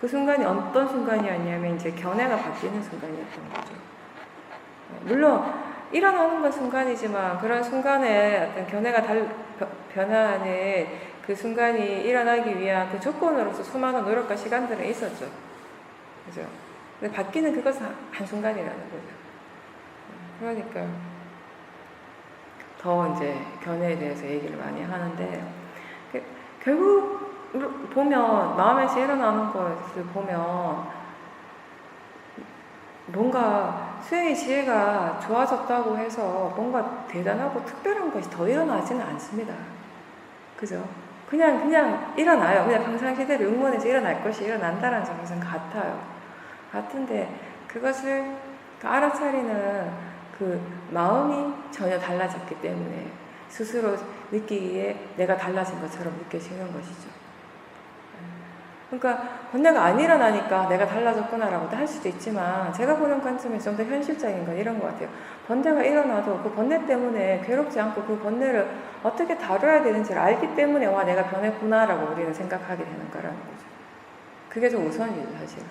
그 순간이 어떤 순간이었냐면 이제 견해가 바뀌는 순간이었던 거죠. 물론 일어나는 건 순간이지만 그런 순간에 어떤 견해가 변화하는 그 순간이 일어나기 위한 그 조건으로서 수많은 노력과 시간들은 있었죠. 그죠? 근데 바뀌는 그것은 한순간이라는 거죠. 그러니까 더 이제 견해에 대해서 얘기를 많이 하는데, 결국 보면 마음에서 일어나는 것을 보면 뭔가 수행의 지혜가 좋아졌다고 해서 뭔가 대단하고 특별한 것이 더 일어나지는 않습니다. 그죠? 그냥 일어나요. 그냥 평상시대로 응원해서 일어날 것이 일어난다는 점에서는 같은데 그것을 알아차리는 그 마음이 전혀 달라졌기 때문에 스스로 느끼기에 내가 달라진 것처럼 느껴지는 것이죠. 그러니까 번뇌가 안 일어나니까 내가 달라졌구나라고도 할 수도 있지만, 제가 보는 관점에서 좀 더 현실적인 건 이런 것 같아요. 번뇌가 일어나도 그 번뇌 때문에 괴롭지 않고 그 번뇌를 어떻게 다뤄야 되는지를 알기 때문에 와 내가 변했구나라고 우리는 생각하게 되는 거라는 거죠. 그게 더 우선이죠, 사실.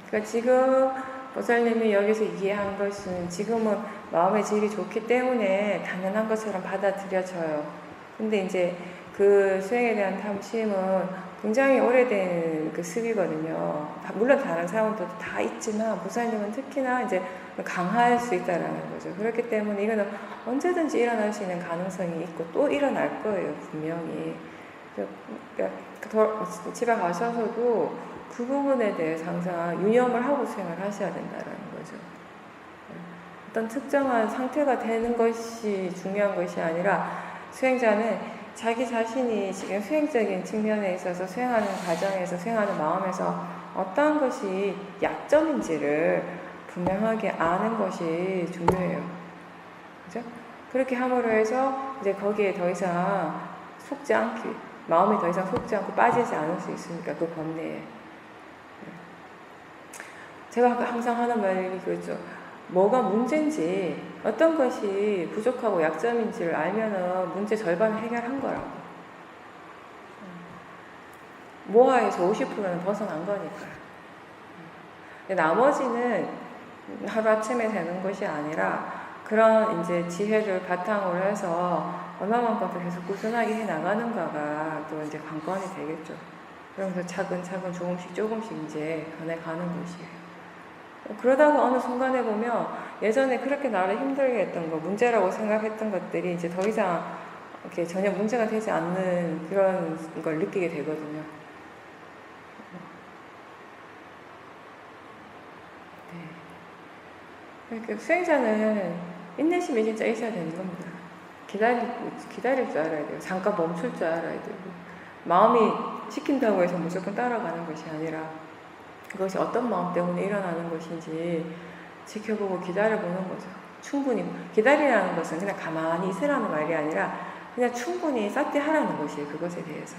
그러니까 지금 보살님이 여기서 이해한 것은 지금은 마음의 질이 좋기 때문에 당연한 것처럼 받아들여져요. 근데 이제 그 수행에 대한 탐심은 굉장히 오래된 그 습이거든요. 물론 다른 사람들도 다 있지만 보살님은 특히나 이제 강할 수 있다라는 거죠. 그렇기 때문에 이거는 언제든지 일어날 수 있는 가능성이 있고 또 일어날 거예요, 분명히. 그러니까 집에 가셔서도 그 부분에 대해서 항상 유념을 하고 수행을 하셔야 된다는 거죠. 어떤 특정한 상태가 되는 것이 중요한 것이 아니라, 수행자는 자기 자신이 지금 수행적인 측면에 있어서 수행하는 과정에서, 수행하는 마음에서 어떠한 것이 약점인지를 분명하게 아는 것이 중요해요. 그죠? 그렇게 함으로 해서 이제 거기에 더 이상 속지 않기, 마음이 더 이상 속지 않고 빠지지 않을 수 있으니까 그 법내에. 제가 항상 하는 말이 그렇죠. 뭐가 문제인지 어떤 것이 부족하고 약점인지를 알면은 문제 절반을 해결한 거라고. 모아에서 50%는 벗어난 거니까요. 근데 나머지는 하루아침에 되는 것이 아니라 그런 이제 지혜를 바탕으로 해서 얼마만큼 더 계속 꾸준하게 해 나가는가가 또 이제 관건이 되겠죠. 그러면서 차근차근 조금씩 이제 변해가는 것이에요. 그러다가 어느 순간에 보면 예전에 그렇게 나를 힘들게 했던 거, 문제라고 생각했던 것들이 이제 더 이상 이렇게 전혀 문제가 되지 않는 그런 걸 느끼게 되거든요. 그러니까 수행자는 인내심이 진짜 있어야 되는 겁니다. 기다릴 줄 알아야 돼요. 잠깐 멈출 줄 알아야 되고. 마음이 시킨다고 해서 무조건 따라가는 것이 아니라 그것이 어떤 마음 때문에 일어나는 것인지 지켜보고 기다려보는 거죠. 충분히. 기다리라는 것은 그냥 가만히 있으라는 말이 아니라 그냥 충분히 싹대하라는 것이에요. 그것에 대해서.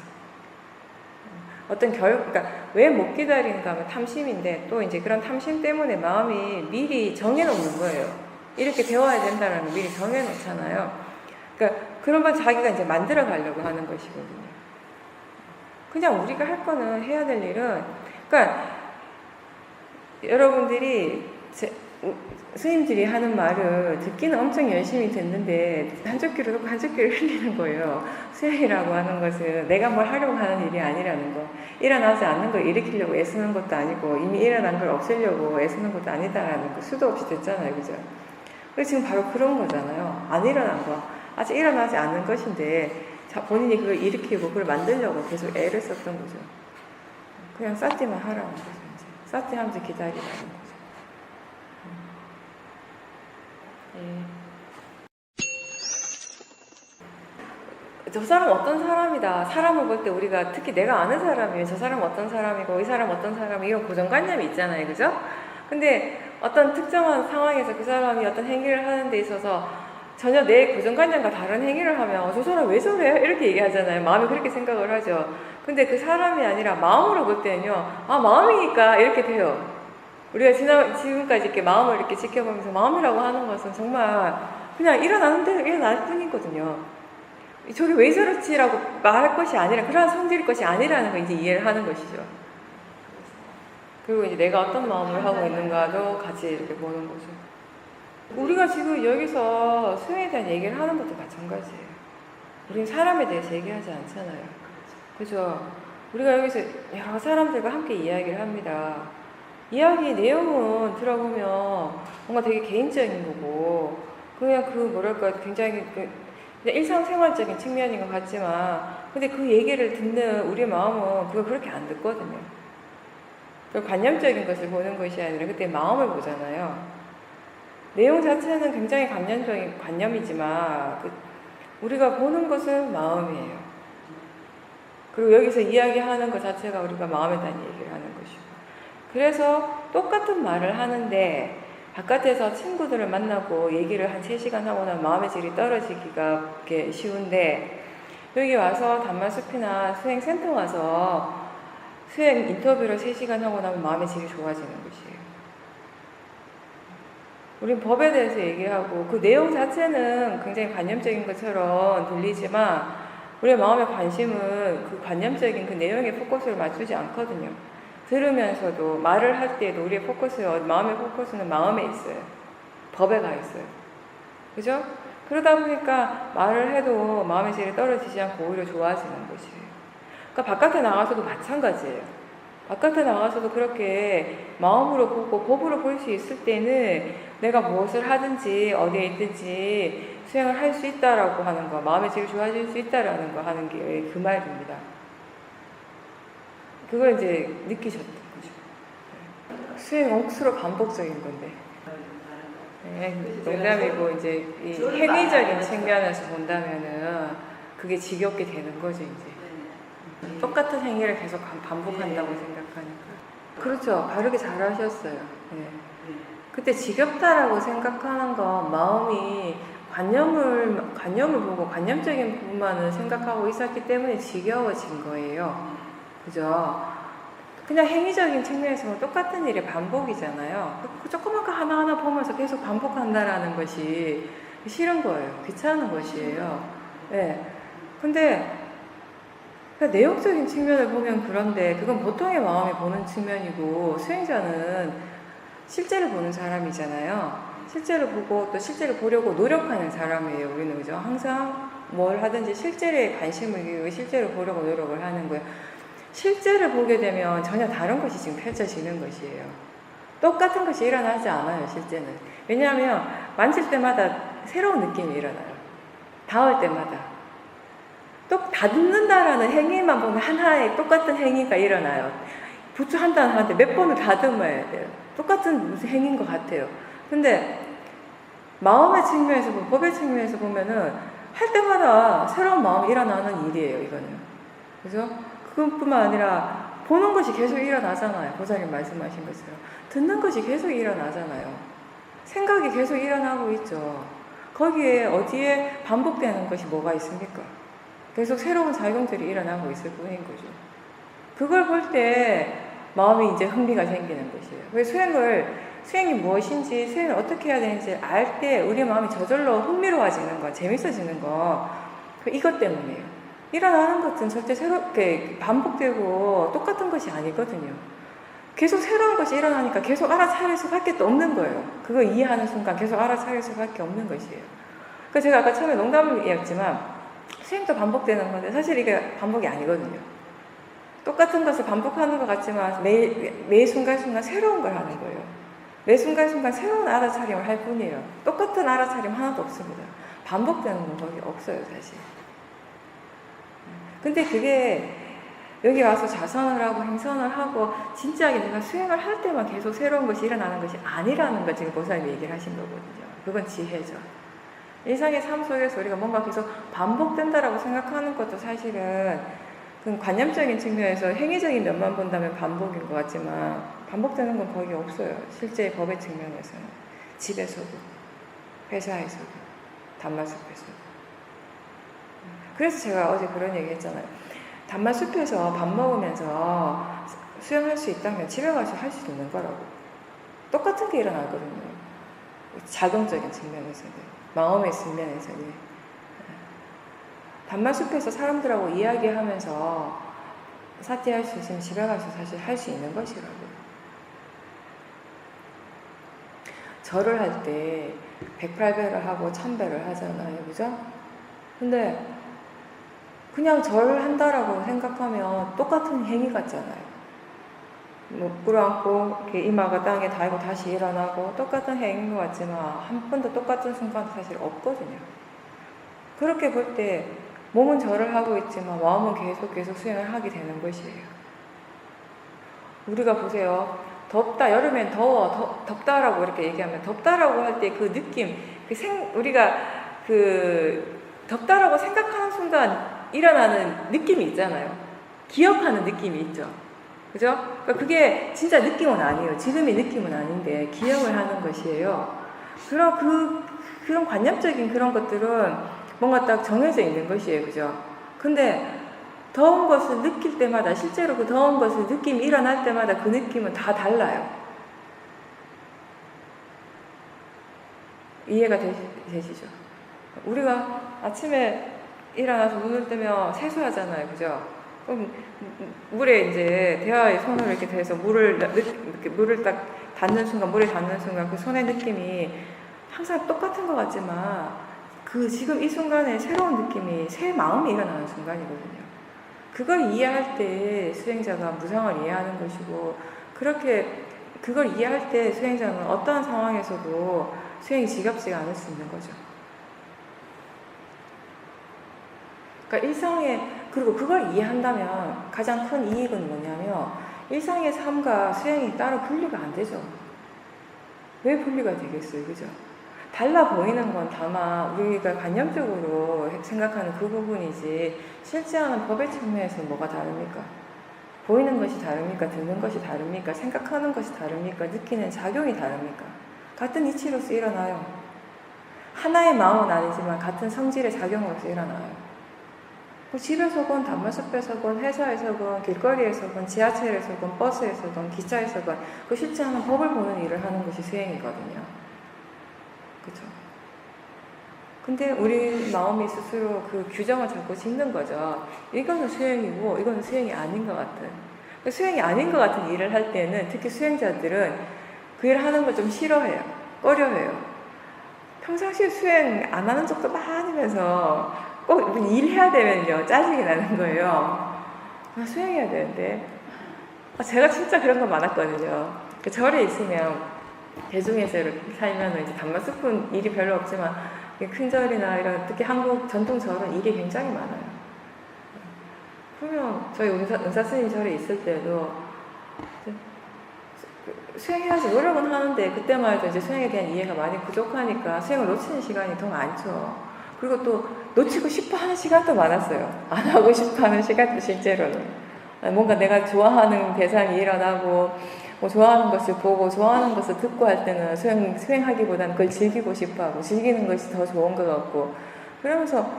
그러니까 왜 못 기다리는가 하면 탐심인데 또 이제 그런 탐심 때문에 마음이 미리 정해놓는 거예요. 이렇게 되어야 된다는 걸 미리 정해놓잖아요. 그러니까 그러면 자기가 이제 만들어 가려고 하는 것이거든요. 그냥 우리가 할 거는 해야 될 일은, 그러니까 여러분들이 스님들이 하는 말을 듣기는 엄청 열심히 듣는데 한쪽 귀로 듣고 한쪽 귀로 흘리는 거예요. 수행이라고 하는 것은 내가 뭘 하려고 하는 일이 아니라는 거. 일어나지 않는 걸 일으키려고 애쓰는 것도 아니고 이미 일어난 걸 없애려고 애쓰는 것도 아니다라는 거. 수도 없이 됐잖아요. 그죠? 그래서 지금 바로 그런 거잖아요. 안 일어난 거. 아직 일어나지 않는 것인데 본인이 그걸 일으키고 그걸 만들려고 계속 애를 썼던 거죠. 그냥 쌌지만 하라는 거죠. 이제. 쌌지 하면서 기다리라는 거죠. 저 사람 어떤 사람이다. 사람을 볼 때 우리가 특히 내가 아는 사람이에요. 저 사람 어떤 사람이고 이 사람 어떤 사람이 이런 고정관념이 있잖아요. 그죠? 근데 어떤 특정한 상황에서 그 사람이 어떤 행위를 하는 데 있어서 전혀 내 고정관념과 다른 행위를 하면 저 사람 왜 저래? 이렇게 얘기하잖아요. 마음이 그렇게 생각을 하죠. 근데 그 사람이 아니라 마음으로 볼 때는요. 아, 마음이니까 이렇게 돼요. 우리가 지금까지 이렇게 마음을 이렇게 지켜보면서 마음이라고 하는 것은 정말 그냥 일어나는 대로 일어날 뿐이거든요. 저게 왜 저렇지라고 말할 것이 아니라 그러한 성질일 것이 아니라는 걸 이제 이해를 하는 것이죠. 그리고 이제 내가 어떤 마음을 하고 있는가도 같이 이렇게 보는 거죠. 우리가 지금 여기서 수행에 대한 얘기를 하는 것도 마찬가지예요. 우리는 사람에 대해서 얘기하지 않잖아요. 그죠? 우리가 여기서 여러 사람들과 함께 이야기를 합니다. 이야기 내용은 들어보면 뭔가 되게 개인적인 거고 그냥 뭐랄까 굉장히 일상생활적인 측면인 것 같지만 근데 그 얘기를 듣는 우리 마음은 그걸 그렇게 안 듣거든요. 그 관념적인 것을 보는 것이 아니라 그때 마음을 보잖아요. 내용 자체는 굉장히 관념이지만 우리가 보는 것은 마음이에요. 그리고 여기서 이야기하는 것 자체가 우리가 마음에 대한 얘기를 하는 것이고 그래서 똑같은 말을 하는데 바깥에서 친구들을 만나고 얘기를 한 3시간 하고 나면 마음의 질이 떨어지기가 쉬운데 여기 와서 단말숲이나 수행센터 와서 수행 인터뷰를 3시간 하고 나면 마음의 질이 좋아지는 것이에요. 우린 법에 대해서 얘기하고 그 내용 자체는 굉장히 관념적인 것처럼 들리지만 우리의 마음의 관심은 그 관념적인 그 내용에 포커스를 맞추지 않거든요. 들으면서도 말을 할 때도 우리의 마음의 포커스는 마음에 있어요. 법에 가 있어요. 그죠? 그러다 보니까 말을 해도 마음의 질이 떨어지지 않고 오히려 좋아지는 것이에요. 그러니까 바깥에 나가서도 마찬가지예요. 바깥에 나가서도 그렇게 마음으로 보고 법으로 볼 수 있을 때는 내가 무엇을 하든지 어디에 있든지 수행을 할 수 있다라고 하는 거, 마음의 질이 좋아질 수 있다라는 거 하는 게 그 말입니다. 그걸 이제 느끼셨던 거죠. 수행 억수로 반복적인 건데. 네, 농담이고 이제 이 행위적인 측면에서 본다면은 그게 지겹게 되는 거죠 이제. 똑같은 행위를 계속 반복한다고 생각하니까. 그렇죠. 바르게 잘하셨어요. 네. 그때 지겹다라고 생각하는 건 마음이 관념을 보고 관념적인 부분만을 생각하고 있었기 때문에 지겨워진 거예요. 그죠? 그냥 행위적인 측면에서 보면 똑같은 일의 반복이잖아요. 그 조그만 거 하나하나 보면서 계속 반복한다라는 것이 싫은 거예요. 귀찮은 것이에요. 네. 근데 그러니까 내용적인 측면을 보면 그런데 그건 보통의 마음이 보는 측면이고 수행자는 실제를 보는 사람이잖아요. 실제를 보고 또 실제를 보려고 노력하는 사람이에요. 우리는 그죠? 항상 뭘 하든지 실제에 관심을 기울이고 실제를 보려고 노력을 하는 거예요. 실제를 보게 되면 전혀 다른 것이 지금 펼쳐지는 것이에요. 똑같은 것이 일어나지 않아요, 실제는. 왜냐하면 만질 때마다 새로운 느낌이 일어나요. 닿을 때마다. 또 다듬는다라는 행위만 보면 하나의 똑같은 행위가 일어나요. 부츠 한 단 하는데 몇 번을 다듬어야 돼요. 똑같은 무슨 행위인 것 같아요. 근데 마음의 측면에서 보면, 법의 측면에서 보면은 할 때마다 새로운 마음이 일어나는 일이에요, 이거는. 그죠? 그것뿐만 아니라 보는 것이 계속 일어나잖아요. 보살님 말씀하신 것처럼. 듣는 것이 계속 일어나잖아요. 생각이 계속 일어나고 있죠. 거기에 어디에 반복되는 것이 뭐가 있습니까? 계속 새로운 작용들이 일어나고 있을 뿐인 거죠. 그걸 볼 때 마음이 이제 흥미가 생기는 것이에요. 왜 수행이 무엇인지, 수행을 어떻게 해야 되는지 알 때 우리 마음이 저절로 흥미로워지는 거, 재밌어지는 거, 이것 때문이에요. 일어나는 것은 절대 새롭게 반복되고 똑같은 것이 아니거든요. 계속 새로운 것이 일어나니까 계속 알아차릴 수밖에 또 없는 거예요. 그거 이해하는 순간 계속 알아차릴 수밖에 없는 것이에요. 그러니까 제가 아까 처음에 농담이었지만 수행도 반복되는 건데 사실 이게 반복이 아니거든요. 똑같은 것을 반복하는 것 같지만 매 순간순간 새로운 걸 하는 거예요. 매 순간순간 새로운 알아차림을 할 뿐이에요. 똑같은 알아차림 하나도 없습니다. 반복되는 건 거기 없어요, 사실. 근데 그게 여기 와서 자선을 하고 행선을 하고 진지하게 내가 수행을 할 때만 계속 새로운 것이 일어나는 것이 아니라는 걸 지금 보살님이 얘기를 하신 거거든요. 그건 지혜죠. 일상의 삶 속에서 우리가 뭔가 계속 반복된다라고 생각하는 것도 사실은 그 관념적인 측면에서 행위적인 면만 본다면 반복인 것 같지만 반복되는 건 거의 없어요. 실제 법의 측면에서는. 집에서도, 회사에서도, 단마숲에서도. 그래서 제가 어제 그런 얘기 했잖아요. 단마숲에서 밥 먹으면서 수영할 수 있다면 집에 가서 할 수 있는 거라고. 똑같은 게 일어나거든요. 작용적인 측면에서는. 마음의 측면에서는. 단마숲에서 사람들하고 이야기하면서 사티할 수 있으면 집에 가서 사실 할 수 있는 것이라고. 절을 할 때 108배를 하고 1000배를 하잖아요. 그죠? 근데 그냥 절을 한다라고 생각하면 똑같은 행위 같잖아요. 뭐 꿇어앉고 이렇게 이마가 땅에 닿고 다시 일어나고 똑같은 행위인 것 같지만 한 번도 똑같은 순간도 사실 없거든요. 그렇게 볼 때 몸은 절을 하고 있지만 마음은 계속 수행을 하게 되는 것이에요. 우리가 보세요. 덥다, 여름엔 더워, 덥다라고 이렇게 얘기하면 덥다라고 할 때 그 느낌, 우리가 덥다라고 생각하는 순간 일어나는 느낌이 있잖아요. 기억하는 느낌이 있죠. 그죠? 그러니까 그게 진짜 느낌은 아니에요. 지금의 느낌은 아닌데 기억을 하는 것이에요. 그런 관념적인 그런 것들은 뭔가 딱 정해져 있는 것이에요. 그죠? 근데 더운 것을 느낄 때마다 실제로 그 더운 것을 느낌이 일어날 때마다 그 느낌은 다 달라요. 이해가 되시죠? 우리가 아침에 일어나서 눈을 뜨면 세수하잖아요. 그죠? 그럼 물에 이제 대화에 손을 이렇게 대서 물을 딱 닿는 순간, 물에 닿는 순간 그 손의 느낌이 항상 똑같은 것 같지만 지금 이 순간에 새로운 느낌이, 새 마음이 일어나는 순간이거든요. 그걸 이해할 때 수행자가 무상을 이해하는 것이고, 그걸 이해할 때 수행자는 어떠한 상황에서도 수행이 지겹지가 않을 수 있는 거죠. 그러니까 그리고 그걸 이해한다면 가장 큰 이익은 뭐냐면, 일상의 삶과 수행이 따로 분리가 안 되죠. 왜 분리가 되겠어요? 그죠? 달라 보이는 건 다만 우리가 관념적으로 생각하는 그 부분이지 실제하는 법의 측면에서 뭐가 다릅니까? 보이는 것이 다릅니까? 듣는 것이 다릅니까? 생각하는 것이 다릅니까? 느끼는 작용이 다릅니까? 같은 이치로서 일어나요. 하나의 마음은 아니지만 같은 성질의 작용으로서 일어나요. 집에서건, 단말숲에서건, 회사에서건, 길거리에서건, 지하철에서건, 버스에서건, 기차에서건 그 실제 하는 법을 보는 일을 하는 것이 수행이거든요. 그죠? 근데 우리 마음이 스스로 그 규정을 자꾸 짓는 거죠. 이거는 수행이고 이거는 수행이 아닌 것 같은. 수행이 아닌 것 같은 일을 할 때는 특히 수행자들은 그 일을 하는 걸 좀 싫어해요. 꺼려해요. 평상시에 수행 안 하는 적도 많으면서 꼭 일해야 되면요 짜증이 나는 거예요. 수행해야 되는데 제가 진짜 그런 거 많았거든요. 절에 있으면 대중에서 이렇게 살면 이제 단말숲은 일이 별로 없지만 큰 절이나 이런 특히 한국 전통 절은 일이 굉장히 많아요. 그러면 저희 은사 스님 절에 있을 때도 수행해야지 노력은 하는데 그때만 해도 이제 수행에 대한 이해가 많이 부족하니까 수행을 놓치는 시간이 더 많죠. 그리고 또 놓치고 싶어 하는 시간도 많았어요. 안 하고 싶어 하는 시간도 실제로는. 뭔가 내가 좋아하는 대상이 일어나고 뭐 좋아하는 것을 보고 좋아하는 것을 듣고 할 때는 수행하기보다는 그걸 즐기고 싶어 하고 즐기는 것이 더 좋은 것 같고 그러면서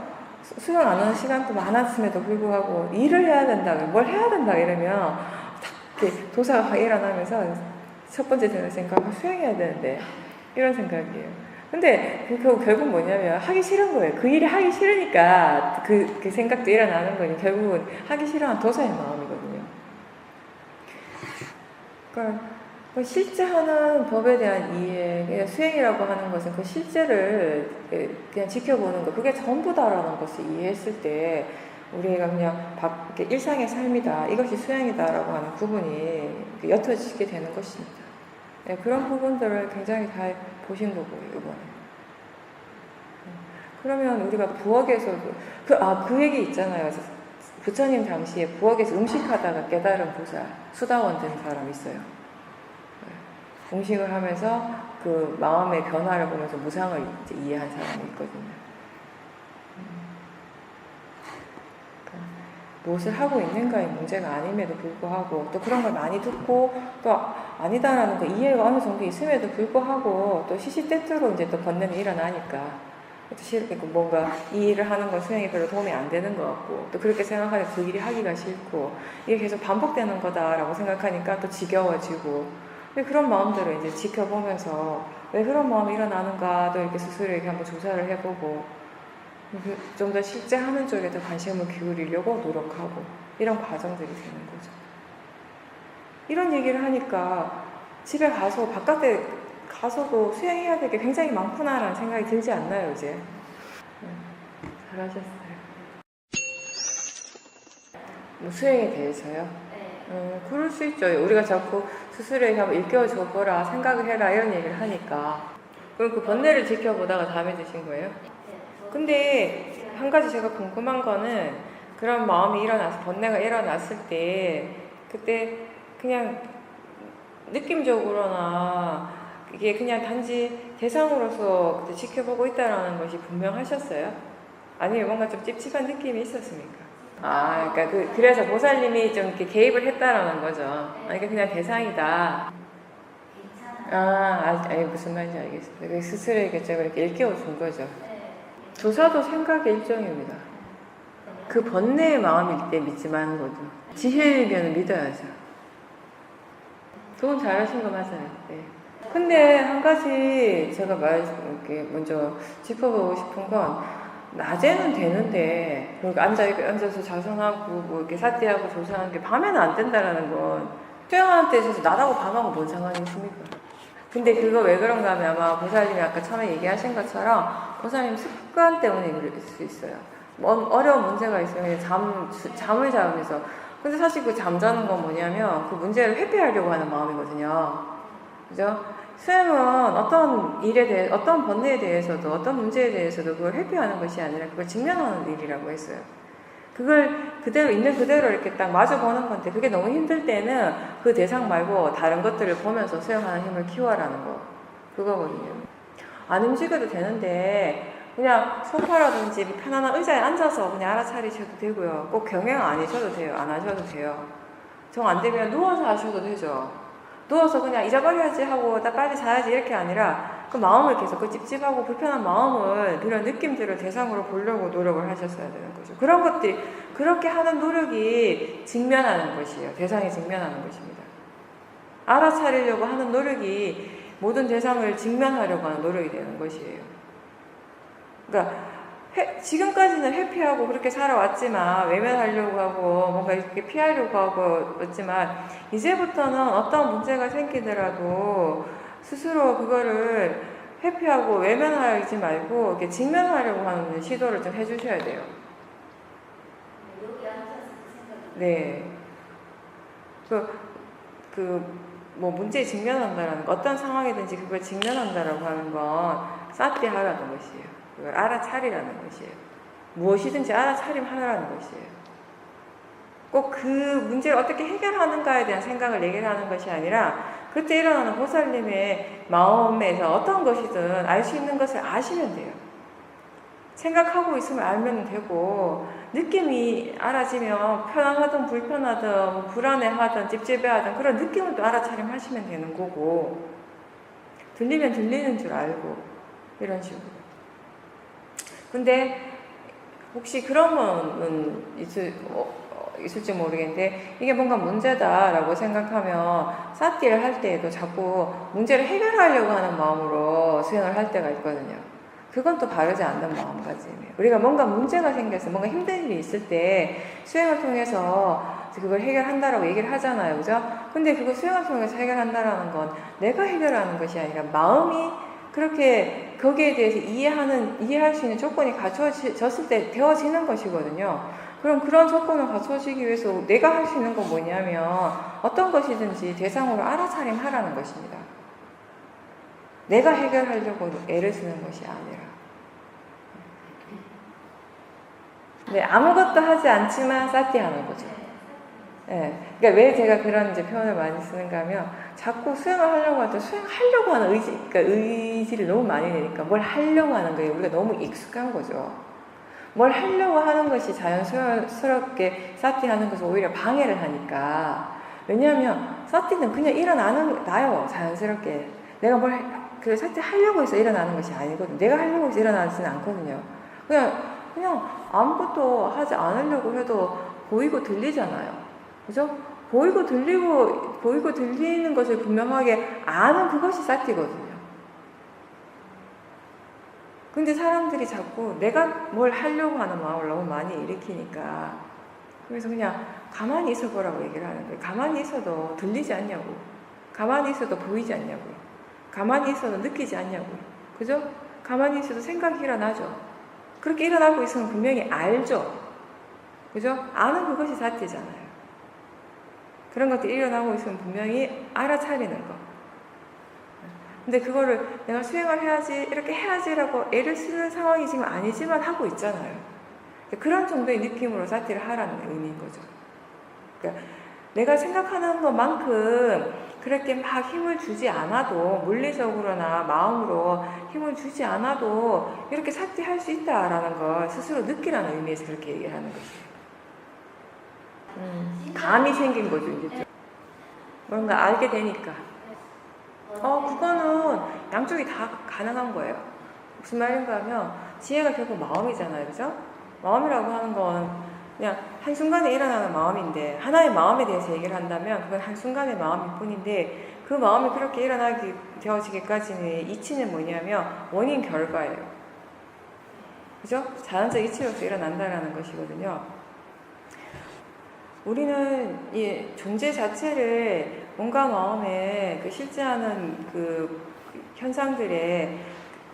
수행 안 하는 시간도 많았음에도 불구하고 일을 해야 된다, 뭘 해야 된다 이러면 탁 이렇게 도사가 확 일어나면서 첫 번째 드는 생각, 수행해야 되는데 이런 생각이에요. 근데 결국 뭐냐면 하기 싫은 거예요. 그 일이 하기 싫으니까 그 생각도 일어나는 거니 결국은 하기 싫어하는 도사의 마음이거든요. 그러니까 실제 하는 법에 대한 이해, 그냥 수행이라고 하는 것은 그 실제를 그냥 지켜보는 거, 그게 전부다라는 것을 이해했을 때 우리가 그냥 이렇게 일상의 삶이다, 이것이 수행이다라고 하는 구분이 옅어지게 되는 것입니다. 네, 그런 부분들을 굉장히 잘 보신 거고요, 이번에. 그러면 우리가 부엌에서도, 그 얘기 있잖아요. 부처님 당시에 부엌에서 음식하다가 깨달은 보살, 수다원 된 사람 있어요. 네, 음식을 하면서 그 마음의 변화를 보면서 무상을 이제 이해한 사람이 있거든요. 무엇을 하고 있는가의 문제가 아님에도 불구하고 또 그런 걸 많이 듣고 또 아니다라는 거 이해가 어느 정도 있음에도 불구하고 또 시시때때로 이제 또 번뇌는 일어나니까 뭔가 이 일을 하는 건 수행이 별로 도움이 안 되는 것 같고 또 그렇게 생각하니까 그 일이 하기가 싫고 이게 계속 반복되는 거다라고 생각하니까 또 지겨워지고 그런 마음들을 이제 지켜보면서 왜 그런 마음이 일어나는가도 이렇게 스스로 이렇게 한번 조사를 해보고 좀 더 실제 하는 쪽에도 관심을 기울이려고 노력하고 이런 과정들이 되는 거죠. 이런 얘기를 하니까 집에 가서 바깥에 가서도 수행해야 될 게 굉장히 많구나라는 생각이 들지 않나요, 이제? 잘하셨어요. 뭐 수행에 대해서요? 그럴 수 있죠. 우리가 자꾸 스스로에게 한번 일깨워줘보라, 생각을 해라 이런 얘기를 하니까 그럼 그 번뇌를 지켜보다가 다음에 드신 거예요? 근데 한 가지 제가 궁금한 거는 그런 마음이 일어나서 번뇌가 일어났을 때 그때 그냥 느낌적으로나 이게 그냥 단지 대상으로서 그때 지켜보고 있다라는 것이 분명하셨어요? 아니면 뭔가 좀 찝찝한 느낌이 있었습니까? 그러니까 그래서 보살님이 좀 이렇게 개입을 했다라는 거죠. 그러니까 그냥 대상이다. 아니 무슨 말인지 알겠습니다. 스스로에게 제가 이렇게 일깨워준 거죠. 조사도 생각의 일종입니다. 그 번뇌의 마음일 때 믿지만 거죠. 지혜면 믿어야죠. 그건 잘하신 거 맞아요. 네. 근데 한 가지 제가 이렇게 먼저 짚어보고 싶은 건 낮에는 되는데 앉아서 자선하고 뭐 이렇게 사띠하고 조사하는 게 밤에는 안 된다라는 건 수행하는 때 있어서 낮하고 밤하고 뭔 상관이 있습니까? 근데 그거 왜 그런가 하면 아마 보살님이 아까 처음에 얘기하신 것처럼 보살님 습관 때문에 그럴 수 있어요. 어려운 문제가 있으면 잠을 자면서 근데 사실 그 잠자는 건 뭐냐면 그 문제를 회피하려고 하는 마음이거든요. 그죠? 수행은 어떤 일에 대해, 어떤 번뇌에 대해서도, 어떤 문제에 대해서도 그걸 회피하는 것이 아니라 그걸 직면하는 일이라고 했어요. 그걸 그대로, 있는 그대로 이렇게 딱 마주 보는 건데, 그게 너무 힘들 때는 그 대상 말고 다른 것들을 보면서 수행하는 힘을 키워라는 거. 그거거든요. 안 움직여도 되는데, 그냥 소파라든지 편안한 의자에 앉아서 그냥 알아차리셔도 되고요. 꼭 경영 아니셔도 돼요. 안 하셔도 돼요. 정 안 되면 누워서 하셔도 되죠. 누워서 그냥 잊어버려야지 하고 나 빨리 자야지 이렇게 아니라 그 마음을 계속 그 찝찝하고 불편한 마음을 그런 느낌들을 대상으로 보려고 노력을 하셨어야 되는 거죠. 그런 것들이 그렇게 하는 노력이 직면하는 것이에요. 대상에 직면하는 것입니다. 알아차리려고 하는 노력이 모든 대상을 직면하려고 하는 노력이 되는 것이에요. 그러니까 지금까지는 회피하고 그렇게 살아왔지만 외면하려고 하고 뭔가 이렇게 피하려고 하고 왔지만 이제부터는 어떤 문제가 생기더라도 스스로 그거를 회피하고 외면하지 말고 이렇게 직면하려고 하는 시도를 좀 해주셔야 돼요. 네. 뭐 문제에 직면한다라는 거, 어떤 상황이든지 그걸 직면한다라고 하는 건 사띠하라는 것이에요. 그걸 알아차리라는 것이에요. 무엇이든지 알아차림하라는 것이에요. 꼭 그 문제를 어떻게 해결하는가에 대한 생각을 얘기를 하는 것이 아니라 그때 일어나는 보살님의 마음에서 어떤 것이든 알 수 있는 것을 아시면 돼요. 생각하고 있으면 알면 되고 느낌이 알아지면 편안하든 불편하든 불안해하든 찝찝해하든 그런 느낌을 또 알아차림하시면 되는 거고 들리면 들리는 줄 알고 이런 식으로. 근데 혹시 그런 거는 있을지 모르겠는데 이게 뭔가 문제다라고 생각하면 사띠를 할 때에도 자꾸 문제를 해결하려고 하는 마음으로 수행을 할 때가 있거든요. 그건 또 바르지 않는 마음가짐이에요. 우리가 뭔가 문제가 생겨서 뭔가 힘든 일이 있을 때 수행을 통해서 그걸 해결한다라고 얘기를 하잖아요. 그죠? 근데 그거 수행을 통해서 해결한다라는 건 내가 해결하는 것이 아니라 마음이 그렇게 거기에 대해서 이해할 수 있는 조건이 갖춰졌을 때 되어지는 것이거든요. 그럼 그런 조건을 갖춰지기 위해서 내가 할 수 있는 건 뭐냐면 어떤 것이든지 대상으로 알아차림하라는 것입니다. 내가 해결하려고 애를 쓰는 것이 아니라. 네, 아무것도 하지 않지만 사띠하는 거죠. 네, 그러니까 왜 제가 그런 이제 표현을 많이 쓰는가 하면 자꾸 수행을 하려고 할 때 수행하려고 하는 그러니까 의지를 너무 많이 내니까 뭘 하려고 하는 거예요. 우리가 너무 익숙한 거죠. 뭘 하려고 하는 것이 자연스럽게 사띠하는 것을 오히려 방해를 하니까. 왜냐하면 사띠는 그냥 나요. 자연스럽게. 내가 그 사띠 하려고 해서 일어나는 것이 아니거든요. 내가 하려고 해서 일어나지는 않거든요. 그냥 아무것도 하지 않으려고 해도 보이고 들리잖아요. 그죠? 보이고 들리는 것을 분명하게 아는 그것이 사띠거든요. 근데 사람들이 자꾸 내가 뭘 하려고 하는 마음을 너무 많이 일으키니까 그래서 그냥 가만히 있어 보라고 얘기를 하는 거예요. 가만히 있어도 들리지 않냐고. 가만히 있어도 보이지 않냐고. 가만히 있어도 느끼지 않냐고. 그죠? 가만히 있어도 생각이 일어나죠. 그렇게 일어나고 있으면 분명히 알죠. 그죠? 아는 그것이 사띠잖아요. 그런 것들이 일어나고 있으면 분명히 알아차리는 거. 근데 그거를 내가 수행을 해야지, 이렇게 해야지라고 애를 쓰는 상황이 지금 아니지만 하고 있잖아요. 그런 정도의 느낌으로 사띠를 하라는 의미인 거죠. 그러니까 내가 생각하는 것만큼 그렇게 막 힘을 주지 않아도, 물리적으로나 마음으로 힘을 주지 않아도 이렇게 사띠할 수 있다라는 걸 스스로 느끼라는 의미에서 그렇게 얘기를 하는 것이에요. 감이 생긴 거죠, 이제. 뭔가 알게 되니까. 그거는 양쪽이 다 가능한 거예요. 무슨 말인가 하면 지혜가 결국 마음이잖아요. 그죠? 마음이라고 하는 건 그냥 한순간에 일어나는 마음인데 하나의 마음에 대해서 얘기를 한다면 그건 한순간의 마음일 뿐인데 그 마음이 그렇게 되어지기까지는 이치는 뭐냐면 원인 결과예요. 그죠? 자연적 이치로서 일어난다라는 것이거든요. 우리는 이 존재 자체를 뭔가 마음에 실제하는 그 현상들의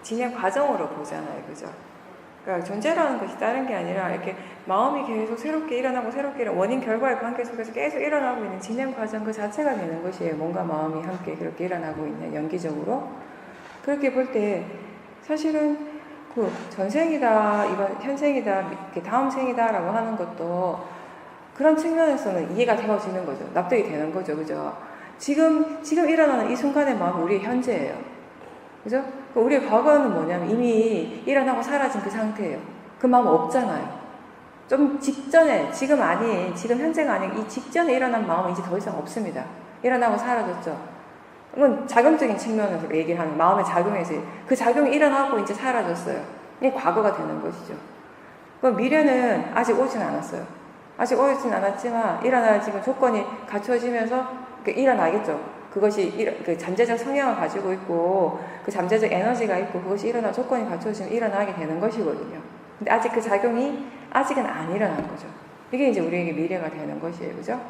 진행 과정으로 보잖아요. 그죠? 그러니까 존재라는 것이 다른 게 아니라 이렇게 마음이 계속 새롭게 일어나고 원인 결과의 관계 속에서 계속 일어나고 있는 진행 과정 그 자체가 되는 것이에요. 뭔가 마음이 함께 그렇게 일어나고 있는 연기적으로. 그렇게 볼 때 사실은 그 전생이다, 이번 현생이다, 다음 생이다라고 하는 것도 그런 측면에서는 이해가 되어지는 거죠. 납득이 되는 거죠. 그죠? 지금 일어나는 이 순간의 마음이 우리의 현재예요. 그죠? 우리의 과거는 뭐냐면 이미 일어나고 사라진 그 상태예요. 그 마음 없잖아요. 좀 직전에, 지금 현재가 아닌 이 직전에 일어난 마음은 이제 더 이상 없습니다. 일어나고 사라졌죠. 그건 작용적인 측면에서 얘기를 하는, 마음의 작용에서 그 작용이 일어나고 이제 사라졌어요. 이게 과거가 되는 것이죠. 그럼 미래는 아직 오진 않았어요. 아직 오진 않았지만 일어날 지금 조건이 갖춰지면서 일어나겠죠. 그것이 그 잠재적 성향을 가지고 있고 그 잠재적 에너지가 있고 그것이 일어날 조건이 갖춰지면 일어나게 되는 것이거든요. 근데 아직 그 작용이 아직은 안 일어난 거죠. 이게 이제 우리에게 미래가 되는 것이에요. 그죠?